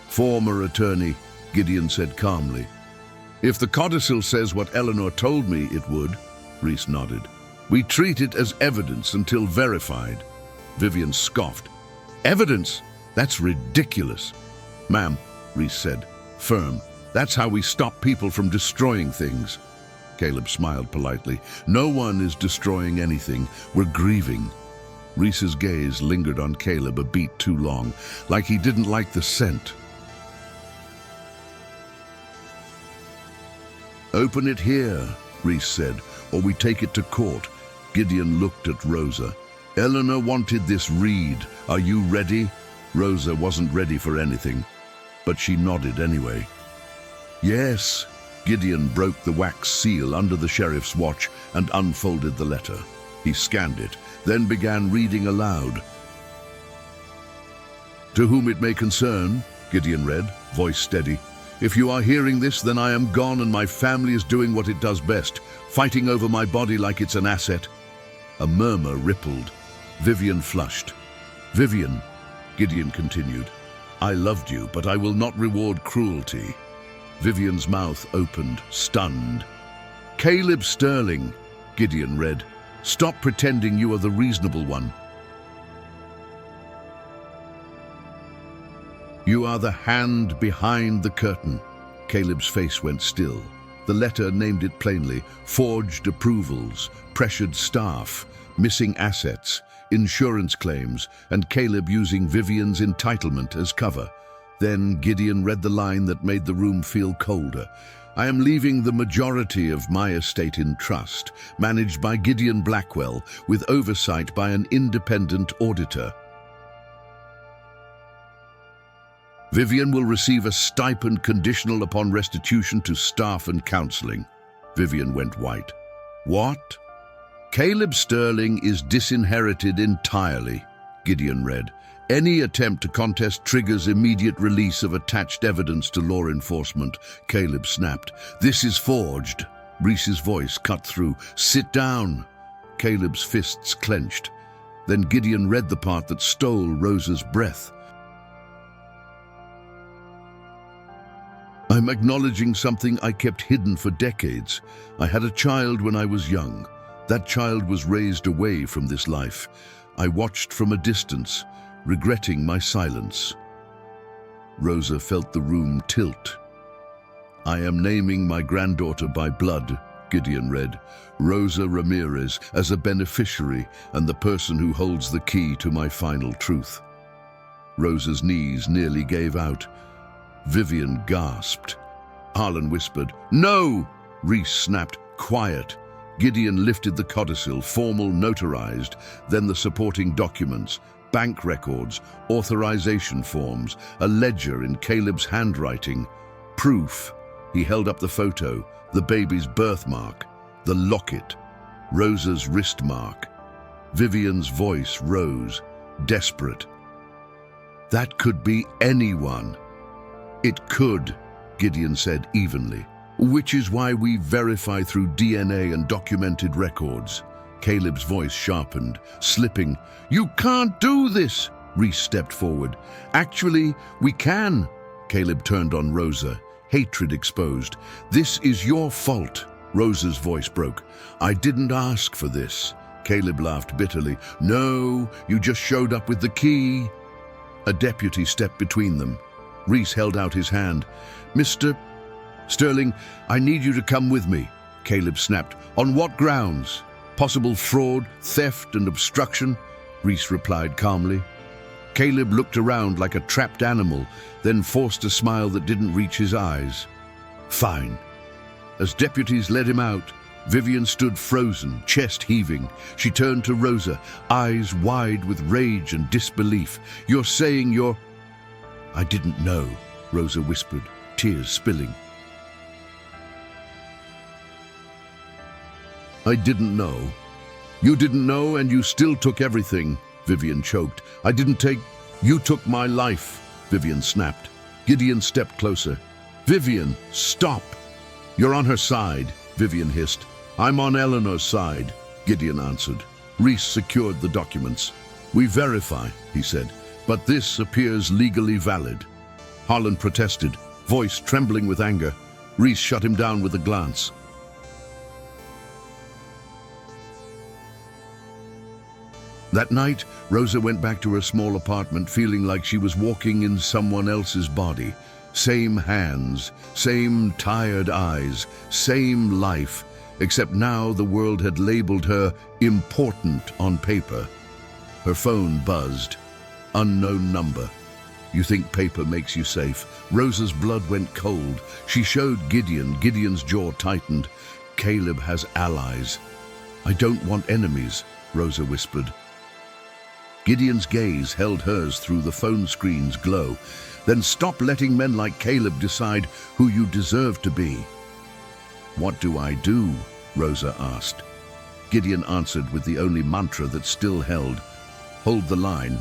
"Former attorney," Gideon said calmly. "If the codicil says what Eleanor told me it would," Reese nodded. "We treat it as evidence until verified." Vivian scoffed. "Evidence? That's ridiculous." "Ma'am," Reese said, firm, "that's how we stop people from destroying things." Caleb smiled politely. "No one is destroying anything. We're grieving." Reese's gaze lingered on Caleb a beat too long, like he didn't like the scent. "Open it here," Reese said, "or we take it to court." Gideon looked at Rosa. "Eleanor wanted this read. Are you ready?" Rosa wasn't ready for anything, but she nodded anyway. "Yes." Gideon broke the wax seal under the sheriff's watch and unfolded the letter. He scanned it, then began reading aloud. "To whom it may concern," Gideon read, voice steady. "If you are hearing this, then I am gone and my family is doing what it does best, fighting over my body like it's an asset." A murmur rippled. Vivian flushed. "Vivian," Gideon continued, "I loved you, but I will not reward cruelty." Vivian's mouth opened, stunned. "Caleb Sterling," Gideon read, "stop pretending you are the reasonable one. You are the hand behind the curtain." Caleb's face went still. The letter named it plainly: forged approvals, pressured staff, missing assets, insurance claims, and Caleb using Vivian's entitlement as cover. Then Gideon read the line that made the room feel colder. "I am leaving the majority of my estate in trust, managed by Gideon Blackwell, with oversight by an independent auditor." Vivian will receive a stipend conditional upon restitution to staff and counseling. Vivian went white. What? Caleb Sterling is disinherited entirely, Gideon read. Any attempt to contest triggers immediate release of attached evidence to law enforcement, Caleb snapped. This is forged. Reese's voice cut through. Sit down. Caleb's fists clenched. Then Gideon read the part that stole Rosa's breath. I'm acknowledging something I kept hidden for decades. I had a child when I was young. That child was raised away from this life. I watched from a distance, regretting my silence. Rosa felt the room tilt. I am naming my granddaughter by blood, Gideon read. Rosa Ramirez as a beneficiary and the person who holds the key to my final truth. Rosa's knees nearly gave out. Vivian gasped. Harlan whispered, No! Reese snapped, Quiet. Gideon lifted the codicil, formal, notarized, then the supporting documents, bank records, authorization forms, a ledger in Caleb's handwriting. Proof. He held up the photo, the baby's birthmark, the locket, Rosa's wrist mark. Vivian's voice rose, desperate. That could be anyone. It could, Gideon said evenly. Which is why we verify through DNA and documented records. Caleb's voice sharpened, slipping. You can't do this! Reese stepped forward. Actually, we can. Caleb turned on Rosa, hatred exposed. This is your fault. Rosa's voice broke. I didn't ask for this. Caleb laughed bitterly. No, you just showed up with the key. A deputy stepped between them. Reese held out his hand. Mr. Sterling, I need you to come with me, Caleb snapped. On what grounds? Possible fraud, theft, and obstruction? Reese replied calmly. Caleb looked around like a trapped animal, then forced a smile that didn't reach his eyes. Fine. As deputies led him out, Vivian stood frozen, chest heaving. She turned to Rosa, eyes wide with rage and disbelief. You're saying you're... I didn't know, Rosa whispered, tears spilling. I didn't know. You didn't know and you still took everything, Vivian choked. I didn't take... You took my life, Vivian snapped. Gideon stepped closer. Vivian, stop! You're on her side, Vivian hissed. I'm on Eleanor's side, Gideon answered. Reese secured the documents. We verify, he said, but this appears legally valid. Harlan protested, voice trembling with anger. Reese shut him down with a glance. That night, Rosa went back to her small apartment feeling like she was walking in someone else's body. Same hands, same tired eyes, same life, except now the world had labeled her important on paper. Her phone buzzed. Unknown number. You think paper makes you safe? Rosa's blood went cold. She showed Gideon. Gideon's jaw tightened. Caleb has allies. I don't want enemies, Rosa whispered. Gideon's gaze held hers through the phone screen's glow. Then stop letting men like Caleb decide who you deserve to be. What do I do? Rosa asked. Gideon answered with the only mantra that still held. Hold the line.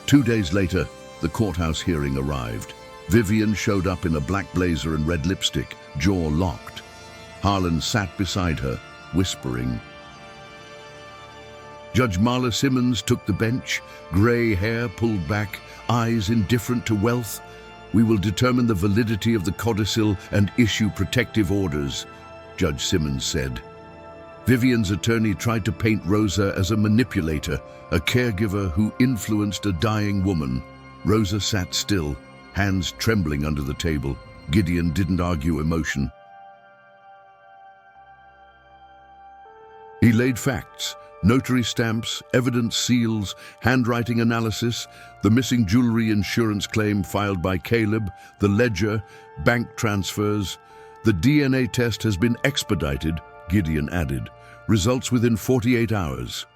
2 days later, the courthouse hearing arrived. Vivian showed up in a black blazer and red lipstick, jaw locked. Harlan sat beside her, whispering. Judge Marla Simmons took the bench, gray hair pulled back, eyes indifferent to wealth. We will determine the validity of the codicil and issue protective orders, Judge Simmons said. Vivian's attorney tried to paint Rosa as a manipulator, a caregiver who influenced a dying woman. Rosa sat still, hands trembling under the table. Gideon didn't argue emotion. He laid facts. Notary stamps, evidence seals, handwriting analysis, the missing jewelry insurance claim filed by Caleb, the ledger, bank transfers. The DNA test has been expedited, Gideon added. Results within 48 hours.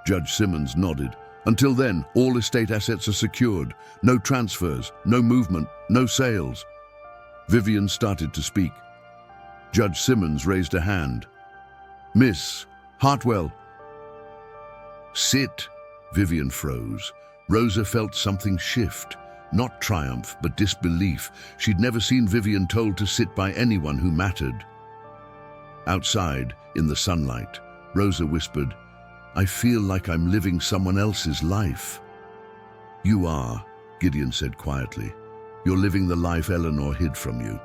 Judge Simmons nodded. Until then, all estate assets are secured. No transfers, no movement, no sales. Vivian started to speak. Judge Simmons raised a hand. Miss Hartwell. Sit. Vivian froze. Rosa felt something shift. Not triumph, but disbelief. She'd never seen Vivian told to sit by anyone who mattered. Outside, in the sunlight, Rosa whispered, I feel like I'm living someone else's life. You are, Gideon said quietly. You're living the life Eleanor hid from you.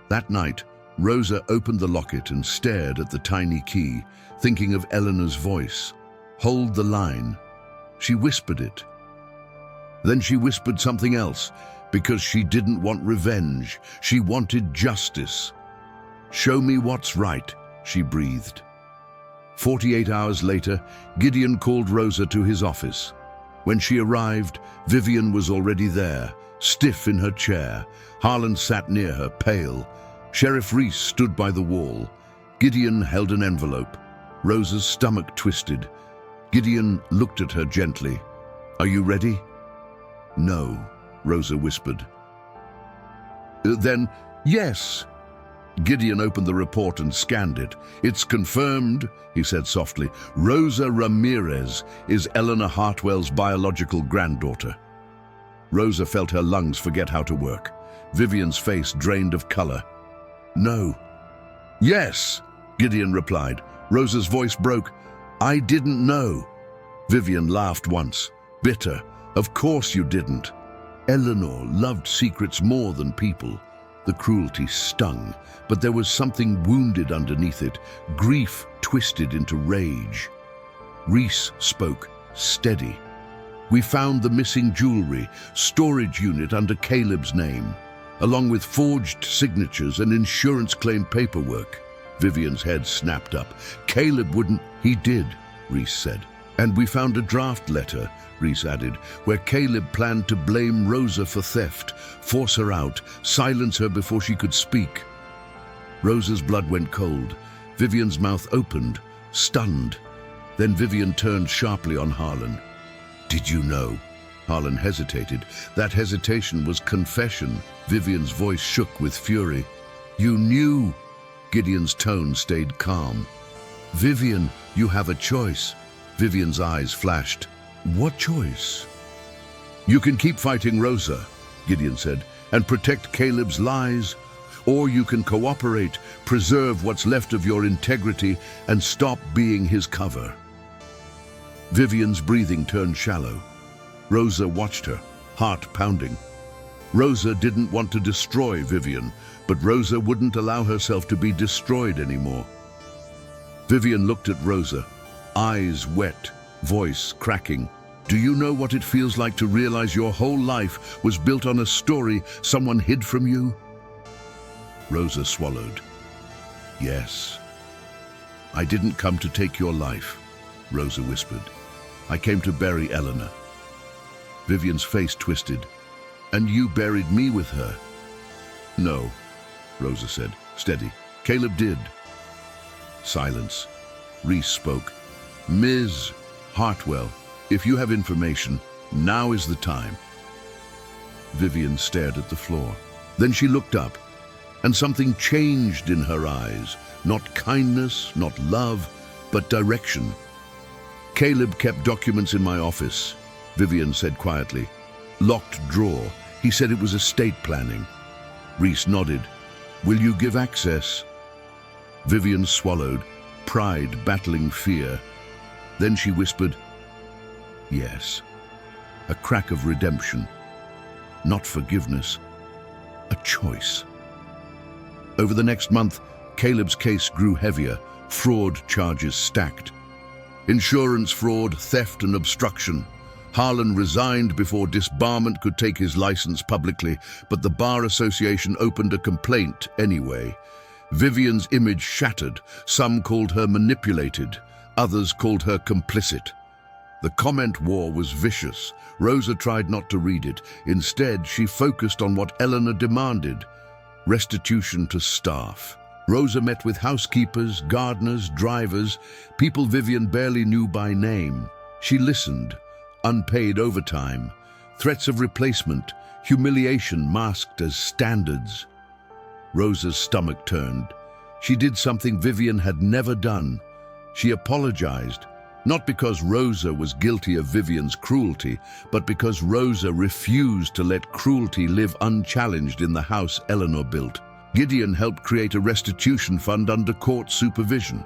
That night, Rosa opened the locket and stared at the tiny key, thinking of Eleanor's voice. Hold the line. She whispered it. Then she whispered something else, because she didn't want revenge. She wanted justice. Show me what's right, she breathed. 48 hours later, Gideon called Rosa to his office. When she arrived, Vivian was already there, stiff in her chair. Harlan sat near her, pale. Sheriff Reese stood by the wall. Gideon held an envelope. Rosa's stomach twisted. Gideon looked at her gently. Are you ready? No, Rosa whispered. Then, yes. Gideon opened the report and scanned it. It's confirmed, he said softly. Rosa Ramirez is Eleanor Hartwell's biological granddaughter. Rosa felt her lungs forget how to work. Vivian's face drained of color. No. Yes, Gideon replied. Rosa's voice broke. I didn't know. Vivian laughed once, bitter. Of course you didn't. Eleanor loved secrets more than people. The cruelty stung, but there was something wounded underneath it, grief twisted into rage. Reese spoke, steady. We found the missing jewelry, storage unit under Caleb's name, along with forged signatures and insurance claim paperwork. Vivian's head snapped up. Caleb wouldn't. He did, Reese said. And we found a draft letter, Reese added, where Caleb planned to blame Rosa for theft, force her out, silence her before she could speak. Rosa's blood went cold. Vivian's mouth opened, stunned. Then Vivian turned sharply on Harlan. Did you know? Harlan hesitated. That hesitation was confession. Vivian's voice shook with fury. You knew. Gideon's tone stayed calm. Vivian, you have a choice. Vivian's eyes flashed. What choice? You can keep fighting Rosa, Gideon said, and protect Caleb's lies, or you can cooperate, preserve what's left of your integrity, and stop being his cover. Vivian's breathing turned shallow. Rosa watched her, heart pounding. Rosa didn't want to destroy Vivian, but Rosa wouldn't allow herself to be destroyed anymore. Vivian looked at Rosa, eyes wet, voice cracking. Do you know what it feels like to realize your whole life was built on a story someone hid from you? Rosa swallowed. Yes. I didn't come to take your life, Rosa whispered. I came to bury Eleanor. Vivian's face twisted. And you buried me with her? No, Rosa said, steady. Caleb did. Silence. Reese spoke. Ms. Hartwell, if you have information, now is the time. Vivian stared at the floor. Then she looked up, and something changed in her eyes. Not kindness, not love, but direction. Caleb kept documents in my office, Vivian said quietly. Locked drawer. He said it was estate planning. Reese nodded. Will you give access? Vivian swallowed, pride battling fear. Then she whispered, yes. A crack of redemption. Not forgiveness. A choice. Over the next month, Caleb's case grew heavier, fraud charges stacked. Insurance fraud, theft and obstruction. Harlan resigned before disbarment could take his license publicly, but the Bar Association opened a complaint anyway. Vivian's image shattered. Some called her manipulated. Others called her complicit. The comment war was vicious. Rosa tried not to read it. Instead, she focused on what Eleanor demanded: restitution to staff. Rosa met with housekeepers, gardeners, drivers, people Vivian barely knew by name. She listened, unpaid overtime, threats of replacement, humiliation masked as standards. Rosa's stomach turned. She did something Vivian had never done. She apologized, not because Rosa was guilty of Vivian's cruelty, but because Rosa refused to let cruelty live unchallenged in the house Eleanor built. Gideon helped create a restitution fund under court supervision.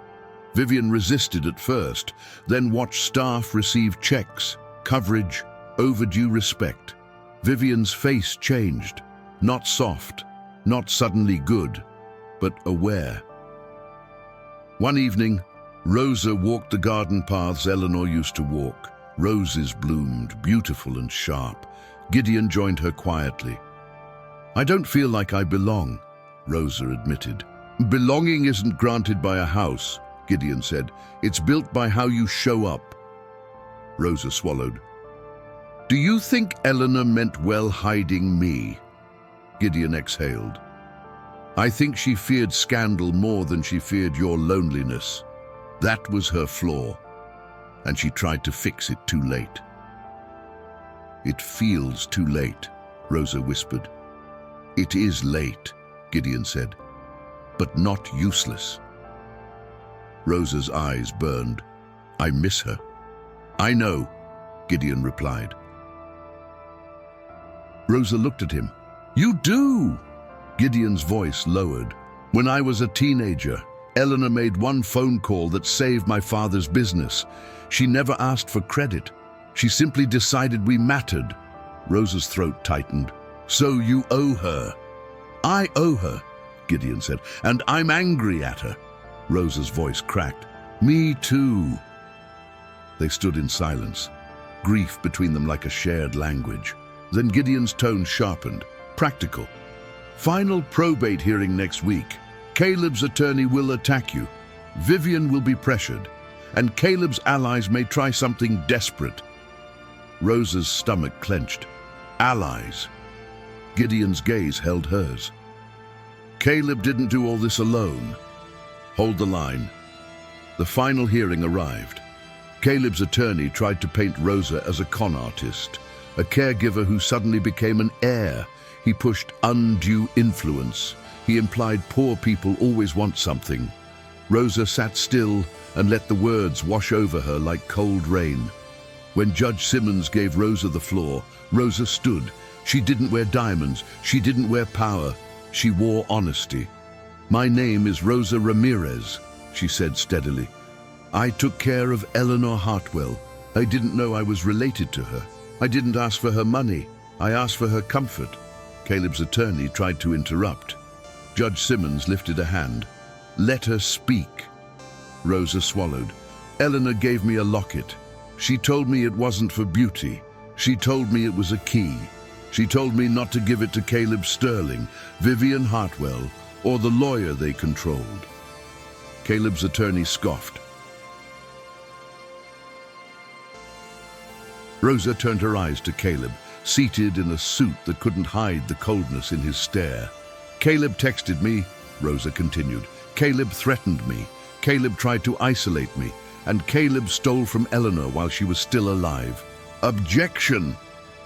Vivian resisted at first, then watched staff receive checks, coverage, overdue respect. Vivian's face changed, not soft, not suddenly good, but aware. One evening, Rosa walked the garden paths Eleanor used to walk. Roses bloomed, beautiful and sharp. Gideon joined her quietly. "I don't feel like I belong," Rosa admitted. "Belonging isn't granted by a house," Gideon said. "It's built by how you show up." Rosa swallowed. "Do you think Eleanor meant well hiding me?" Gideon exhaled. "I think she feared scandal more than she feared your loneliness. That was her flaw, and she tried to fix it too late." "It feels too late," Rosa whispered. "It is late," Gideon said, "but not useless." Rosa's eyes burned. "I miss her." "I know," Gideon replied. Rosa looked at him. "You do!" Gideon's voice lowered. "When I was a teenager, Eleanor made one phone call that saved my father's business. She never asked for credit. She simply decided we mattered." Rosa's throat tightened. "So you owe her." "I owe her," Gideon said, "and I'm angry at her." Rosa's voice cracked. "Me too." They stood in silence, grief between them like a shared language. Then Gideon's tone sharpened, practical. "Final probate hearing next week. Caleb's attorney will attack you. Vivian will be pressured, and Caleb's allies may try something desperate." Rosa's stomach clenched. "Allies?" Gideon's gaze held hers. "Caleb didn't do all this alone. Hold the line." The final hearing arrived. Caleb's attorney tried to paint Rosa as a con artist, a caregiver who suddenly became an heir. He pushed undue influence. He implied poor people always want something. Rosa sat still and let the words wash over her like cold rain. When Judge Simmons gave Rosa the floor, Rosa stood. She didn't wear diamonds. She didn't wear power. She wore honesty. "My name is Rosa Ramirez," she said steadily. "I took care of Eleanor Hartwell. I didn't know I was related to her. I didn't ask for her money. I asked for her comfort." Caleb's attorney tried to interrupt. Judge Simmons lifted a hand. "Let her speak." Rosa swallowed. "Eleanor gave me a locket. She told me it wasn't for beauty. She told me it was a key. She told me not to give it to Caleb Sterling, Vivian Hartwell, or the lawyer they controlled." Caleb's attorney scoffed. Rosa turned her eyes to Caleb, seated in a suit that couldn't hide the coldness in his stare. "Caleb texted me," Rosa continued. "Caleb threatened me. Caleb tried to isolate me. And Caleb stole from Eleanor while she was still alive." "Objection!"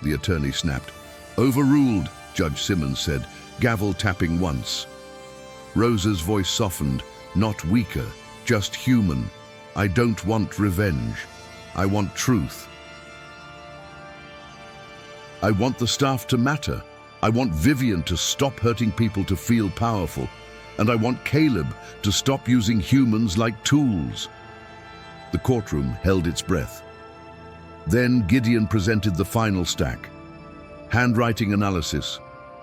the attorney snapped. "Overruled," Judge Simmons said, gavel tapping once. Rosa's voice softened, not weaker, just human. "I don't want revenge. I want truth. I want the staff to matter. I want Vivian to stop hurting people to feel powerful. And I want Caleb to stop using humans like tools." The courtroom held its breath. Then Gideon presented the final stack. Handwriting analysis,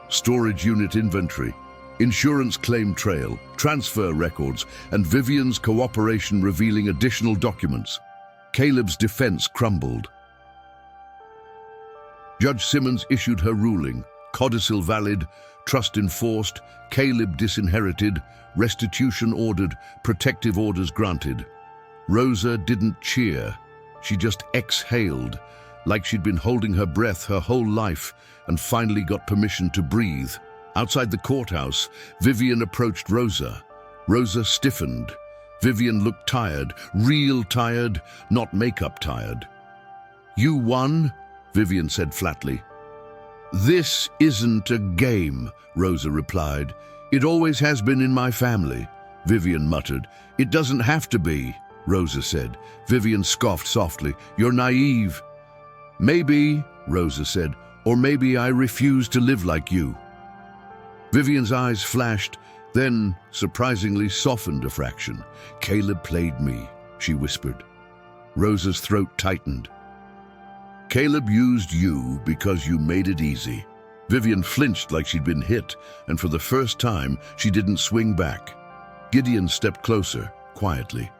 storage unit inventory, insurance claim trail, transfer records, and Vivian's cooperation revealing additional documents. Caleb's defense crumbled. Judge Simmons issued her ruling. Codicil valid, trust enforced, Caleb disinherited, restitution ordered, protective orders granted. Rosa didn't cheer. She just exhaled, like she'd been holding her breath her whole life and finally got permission to breathe. Outside the courthouse, Vivian approached Rosa. Rosa stiffened. Vivian looked tired, real tired, not makeup tired. You won, Vivian said flatly. This isn't a game, Rosa replied. It always has been in my family, Vivian muttered. It doesn't have to be, Rosa said. Vivian scoffed softly. You're naive. Maybe, Rosa said, or maybe I refuse to live like you. Vivian's eyes flashed, then surprisingly softened a fraction. Caleb played me, she whispered. Rosa's throat tightened. Caleb used you because you made it easy. Vivian flinched like she'd been hit, and for the first time, she didn't swing back. Gideon stepped closer, quietly.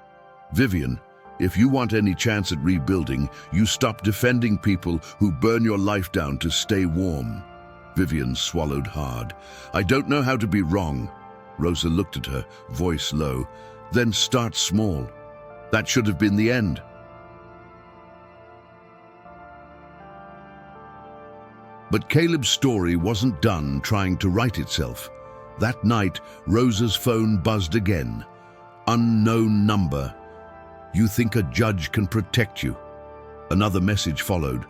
Vivian, if you want any chance at rebuilding, you stop defending people who burn your life down to stay warm. Vivian swallowed hard. I don't know how to be wrong. Rosa looked at her, voice low. Then start small. That should have been the end. But Caleb's story wasn't done trying to write itself. That night, Rosa's phone buzzed again. Unknown number. You think a judge can protect you? Another message followed.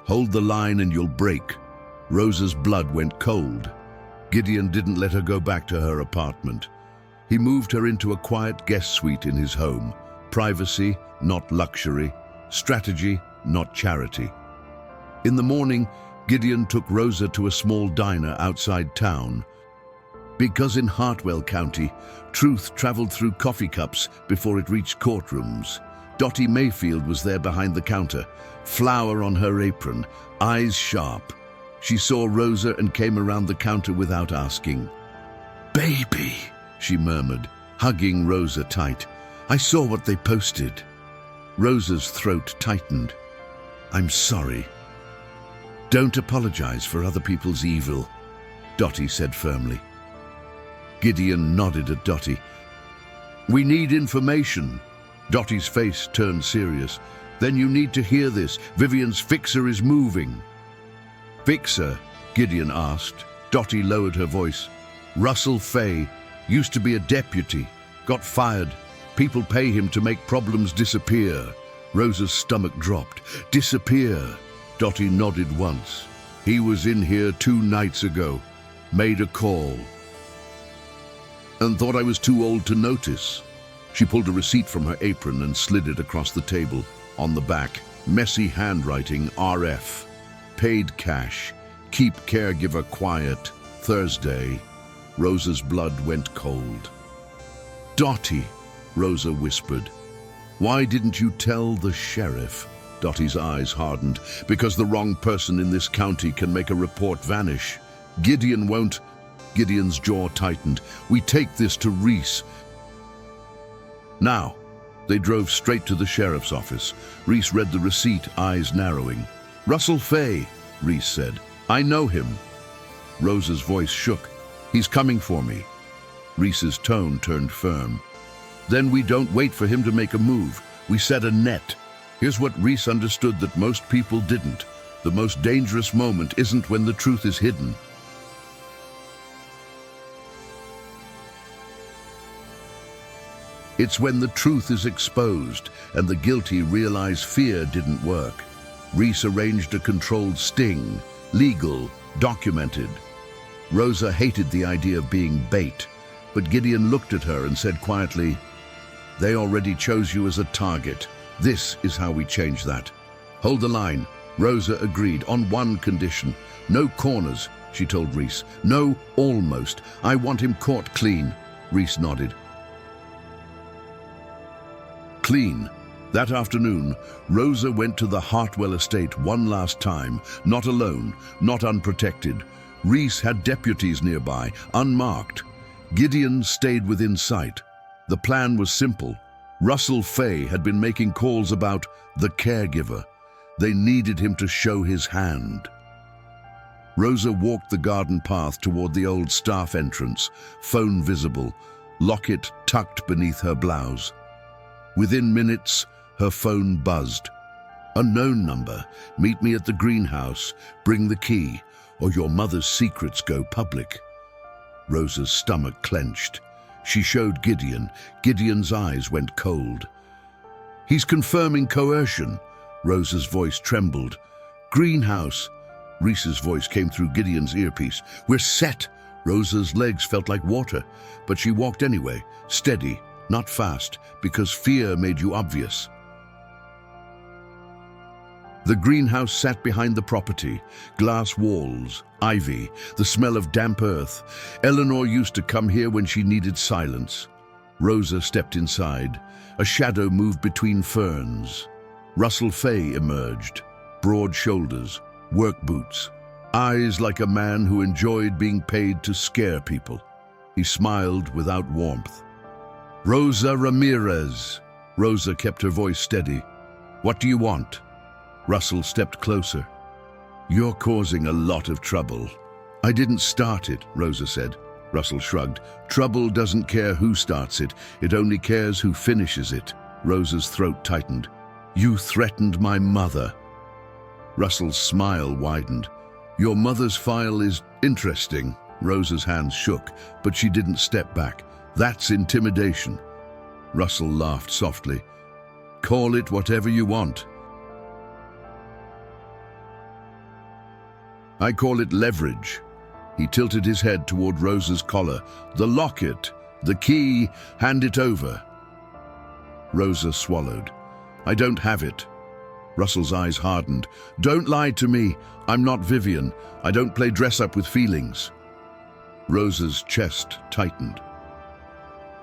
Hold the line and you'll break. Rosa's blood went cold. Gideon didn't let her go back to her apartment. He moved her into a quiet guest suite in his home. Privacy, not luxury. Strategy, not charity. In the morning, Gideon took Rosa to a small diner outside town. Because in Hartwell County, truth traveled through coffee cups before it reached courtrooms. Dottie Mayfield was there behind the counter, flour on her apron, eyes sharp. She saw Rosa and came around the counter without asking. Baby, she murmured, hugging Rosa tight. I saw what they posted. Rosa's throat tightened. I'm sorry. Don't apologize for other people's evil, Dottie said firmly. Gideon nodded at Dottie. We need information. Dottie's face turned serious. Then you need to hear this. Vivian's fixer is moving. Fixer? Gideon asked. Dottie lowered her voice. Russell Fay used to be a deputy, got fired. People pay him to make problems disappear. Rosa's stomach dropped. Disappear. Dottie nodded once. He was in here 2 nights ago. Made a call. And thought I was too old to notice. She pulled a receipt from her apron and slid it across the table. On the back, messy handwriting, RF. Paid cash. Keep caregiver quiet. Thursday. Rosa's blood went cold. Dottie, Rosa whispered. Why didn't you tell the sheriff? Dottie's eyes hardened. Because the wrong person in this county can make a report vanish. Gideon won't. Gideon's jaw tightened. We take this to Reese. Now. They drove straight to the sheriff's office. Reese read the receipt, eyes narrowing. Russell Fay, Reese said. I know him. Rosa's voice shook. He's coming for me. Reese's tone turned firm. Then we don't wait for him to make a move. We set a net. Here's what Reese understood that most people didn't. The most dangerous moment isn't when the truth is hidden. It's when the truth is exposed and the guilty realize fear didn't work. Reese arranged a controlled sting, legal, documented. Rosa hated the idea of being bait, but Gideon looked at her and said quietly, They already chose you as a target. This is how we change that. Hold the line. Rosa agreed on one condition. No corners, she told Reese. No, almost. I want him caught clean. Reese nodded. Clean. That afternoon, Rosa went to the Hartwell estate one last time, not alone, not unprotected. Reese had deputies nearby, unmarked. Gideon stayed within sight. The plan was simple. Russell Fay had been making calls about the caregiver. They needed him to show his hand. Rosa walked the garden path toward the old staff entrance, phone visible, locket tucked beneath her blouse. Within minutes, her phone buzzed. Unknown number. Meet me at the greenhouse. Bring the key, or your mother's secrets go public. Rosa's stomach clenched. She showed Gideon. Gideon's eyes went cold. He's confirming coercion. Rosa's voice trembled. Greenhouse. Reese's voice came through Gideon's earpiece. We're set. Rosa's legs felt like water, but she walked anyway, steady, not fast, because fear made you obvious. The greenhouse sat behind the property, glass walls, ivy, the smell of damp earth. Eleanor used to come here when she needed silence. Rosa stepped inside. A shadow moved between ferns. Russell Fay emerged, broad shoulders, work boots, eyes like a man who enjoyed being paid to scare people. He smiled without warmth. Rosa Ramirez. Rosa kept her voice steady. What do you want? Russell stepped closer. You're causing a lot of trouble. I didn't start it, Rosa said. Russell shrugged. Trouble doesn't care who starts it. It only cares who finishes it. Rosa's throat tightened. You threatened my mother. Russell's smile widened. Your mother's file is interesting. Rosa's hands shook, but she didn't step back. That's intimidation. Russell laughed softly. Call it whatever you want. I call it leverage. He tilted his head toward Rosa's collar. The locket, the key, hand it over. Rosa swallowed. I don't have it. Russell's eyes hardened. Don't lie to me. I'm not Vivian. I don't play dress-up with feelings. Rosa's chest tightened.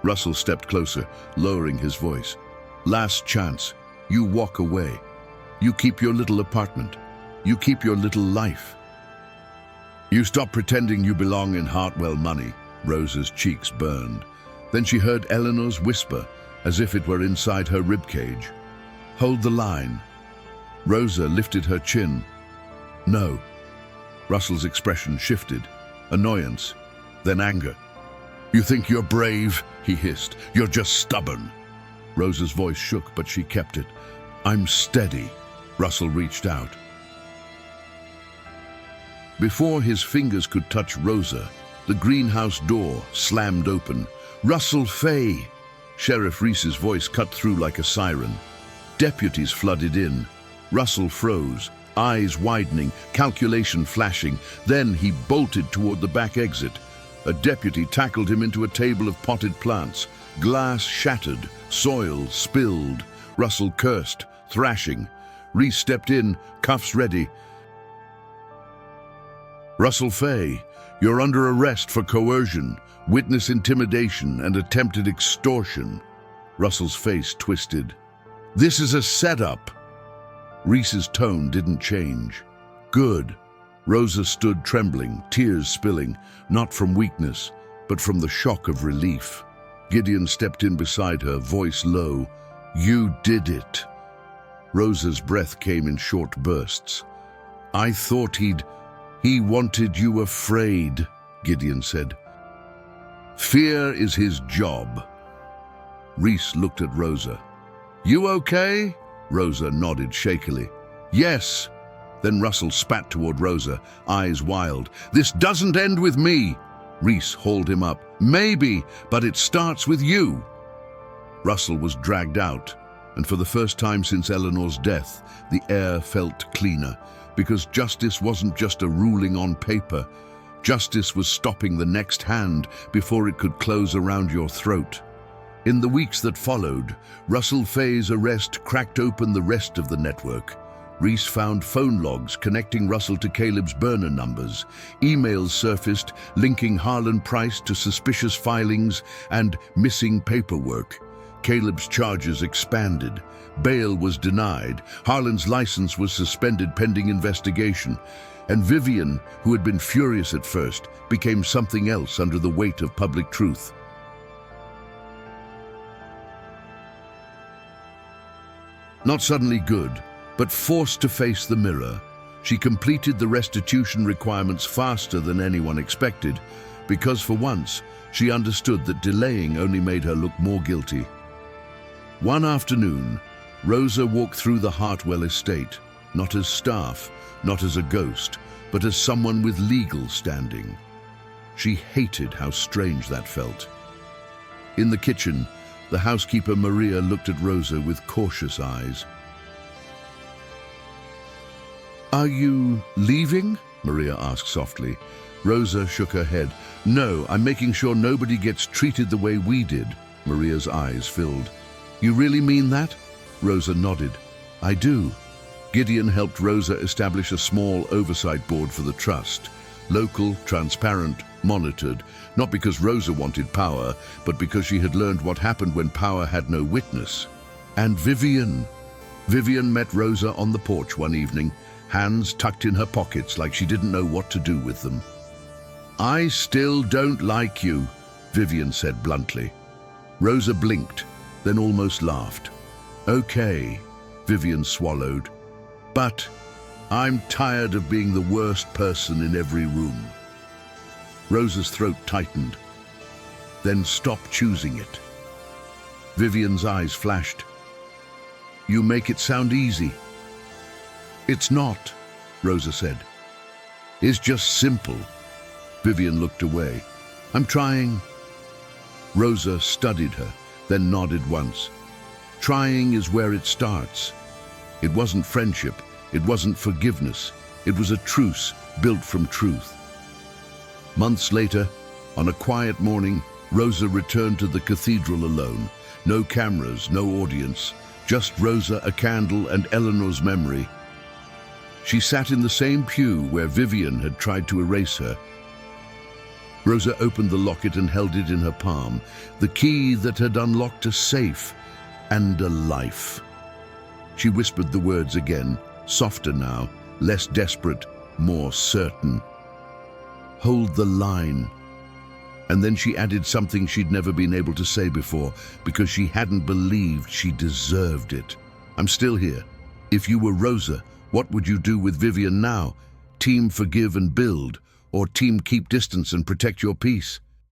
Russell stepped closer, lowering his voice. Last chance. You walk away. You keep your little apartment. You keep your little life. You stop pretending you belong in Hartwell money. Rosa's cheeks burned. Then she heard Eleanor's whisper, as if it were inside her ribcage. Hold the line. Rosa lifted her chin. No. Russell's expression shifted. Annoyance, then anger. You think you're brave? He hissed. You're just stubborn. Rosa's voice shook, but she kept it. I'm steady. Russell reached out. Before his fingers could touch Rosa, the greenhouse door slammed open. Russell Fay! Sheriff Reese's voice cut through like a siren. Deputies flooded in. Russell froze, eyes widening, calculation flashing. Then he bolted toward the back exit. A deputy tackled him into a table of potted plants. Glass shattered, soil spilled. Russell cursed, thrashing. Reese stepped in, cuffs ready. Russell Fay, you're under arrest for coercion, witness intimidation, and attempted extortion. Russell's face twisted. This is a setup. Reese's tone didn't change. Good. Rosa stood trembling, tears spilling, not from weakness, but from the shock of relief. Gideon stepped in beside her, voice low. You did it. Rosa's breath came in short bursts. I thought he wanted you afraid, Gideon said. Fear is his job. Reese looked at Rosa. You okay? Rosa nodded shakily. Yes. Then Russell spat toward Rosa, eyes wild. This doesn't end with me. Reese hauled him up. Maybe, but it starts with you. Russell was dragged out, and for the first time since Eleanor's death, the air felt cleaner, because justice wasn't just a ruling on paper. Justice was stopping the next hand before it could close around your throat. In the weeks that followed, Russell Fay's arrest cracked open the rest of the network. Reese found phone logs connecting Russell to Caleb's burner numbers. Emails surfaced linking Harlan Price to suspicious filings and missing paperwork. Caleb's charges expanded. Bail was denied. Harlan's license was suspended pending investigation. And Vivian, who had been furious at first, became something else under the weight of public truth. Not suddenly good, but forced to face the mirror, she completed the restitution requirements faster than anyone expected, because for once, she understood that delaying only made her look more guilty. One afternoon, Rosa walked through the Hartwell estate, not as staff, not as a ghost, but as someone with legal standing. She hated how strange that felt. In the kitchen, the housekeeper Maria looked at Rosa with cautious eyes. Are you leaving? Maria asked softly. Rosa shook her head. No, I'm making sure nobody gets treated the way we did. Maria's eyes filled. You really mean that? Rosa nodded. I do. Gideon helped Rosa establish a small oversight board for the trust. Local, transparent, monitored, not because Rosa wanted power, but because she had learned what happened when power had no witness. And Vivian. Vivian met Rosa on the porch one evening, hands tucked in her pockets like she didn't know what to do with them. I still don't like you, Vivian said bluntly. Rosa blinked, then almost laughed. Okay, Vivian swallowed. But I'm tired of being the worst person in every room. Rosa's throat tightened, then stopped choosing it. Vivian's eyes flashed. You make it sound easy. It's not, Rosa said. It's just simple. Vivian looked away. I'm trying. Rosa studied her, then nodded once. Trying is where it starts. It wasn't friendship. It wasn't forgiveness. It was a truce built from truth. Months later, on a quiet morning, Rosa returned to the cathedral alone. No cameras, no audience, just Rosa, a candle, and Eleanor's memory. She sat in the same pew where Vivian had tried to erase her. Rosa opened the locket and held it in her palm, the key that had unlocked a safe and a life. She whispered the words again, softer now, less desperate, more certain. Hold the line. And then she added something she'd never been able to say before, because she hadn't believed she deserved it. I'm still here. If you were Rosa, what would you do with Vivian now? Team forgive and build, or team keep distance and protect your peace?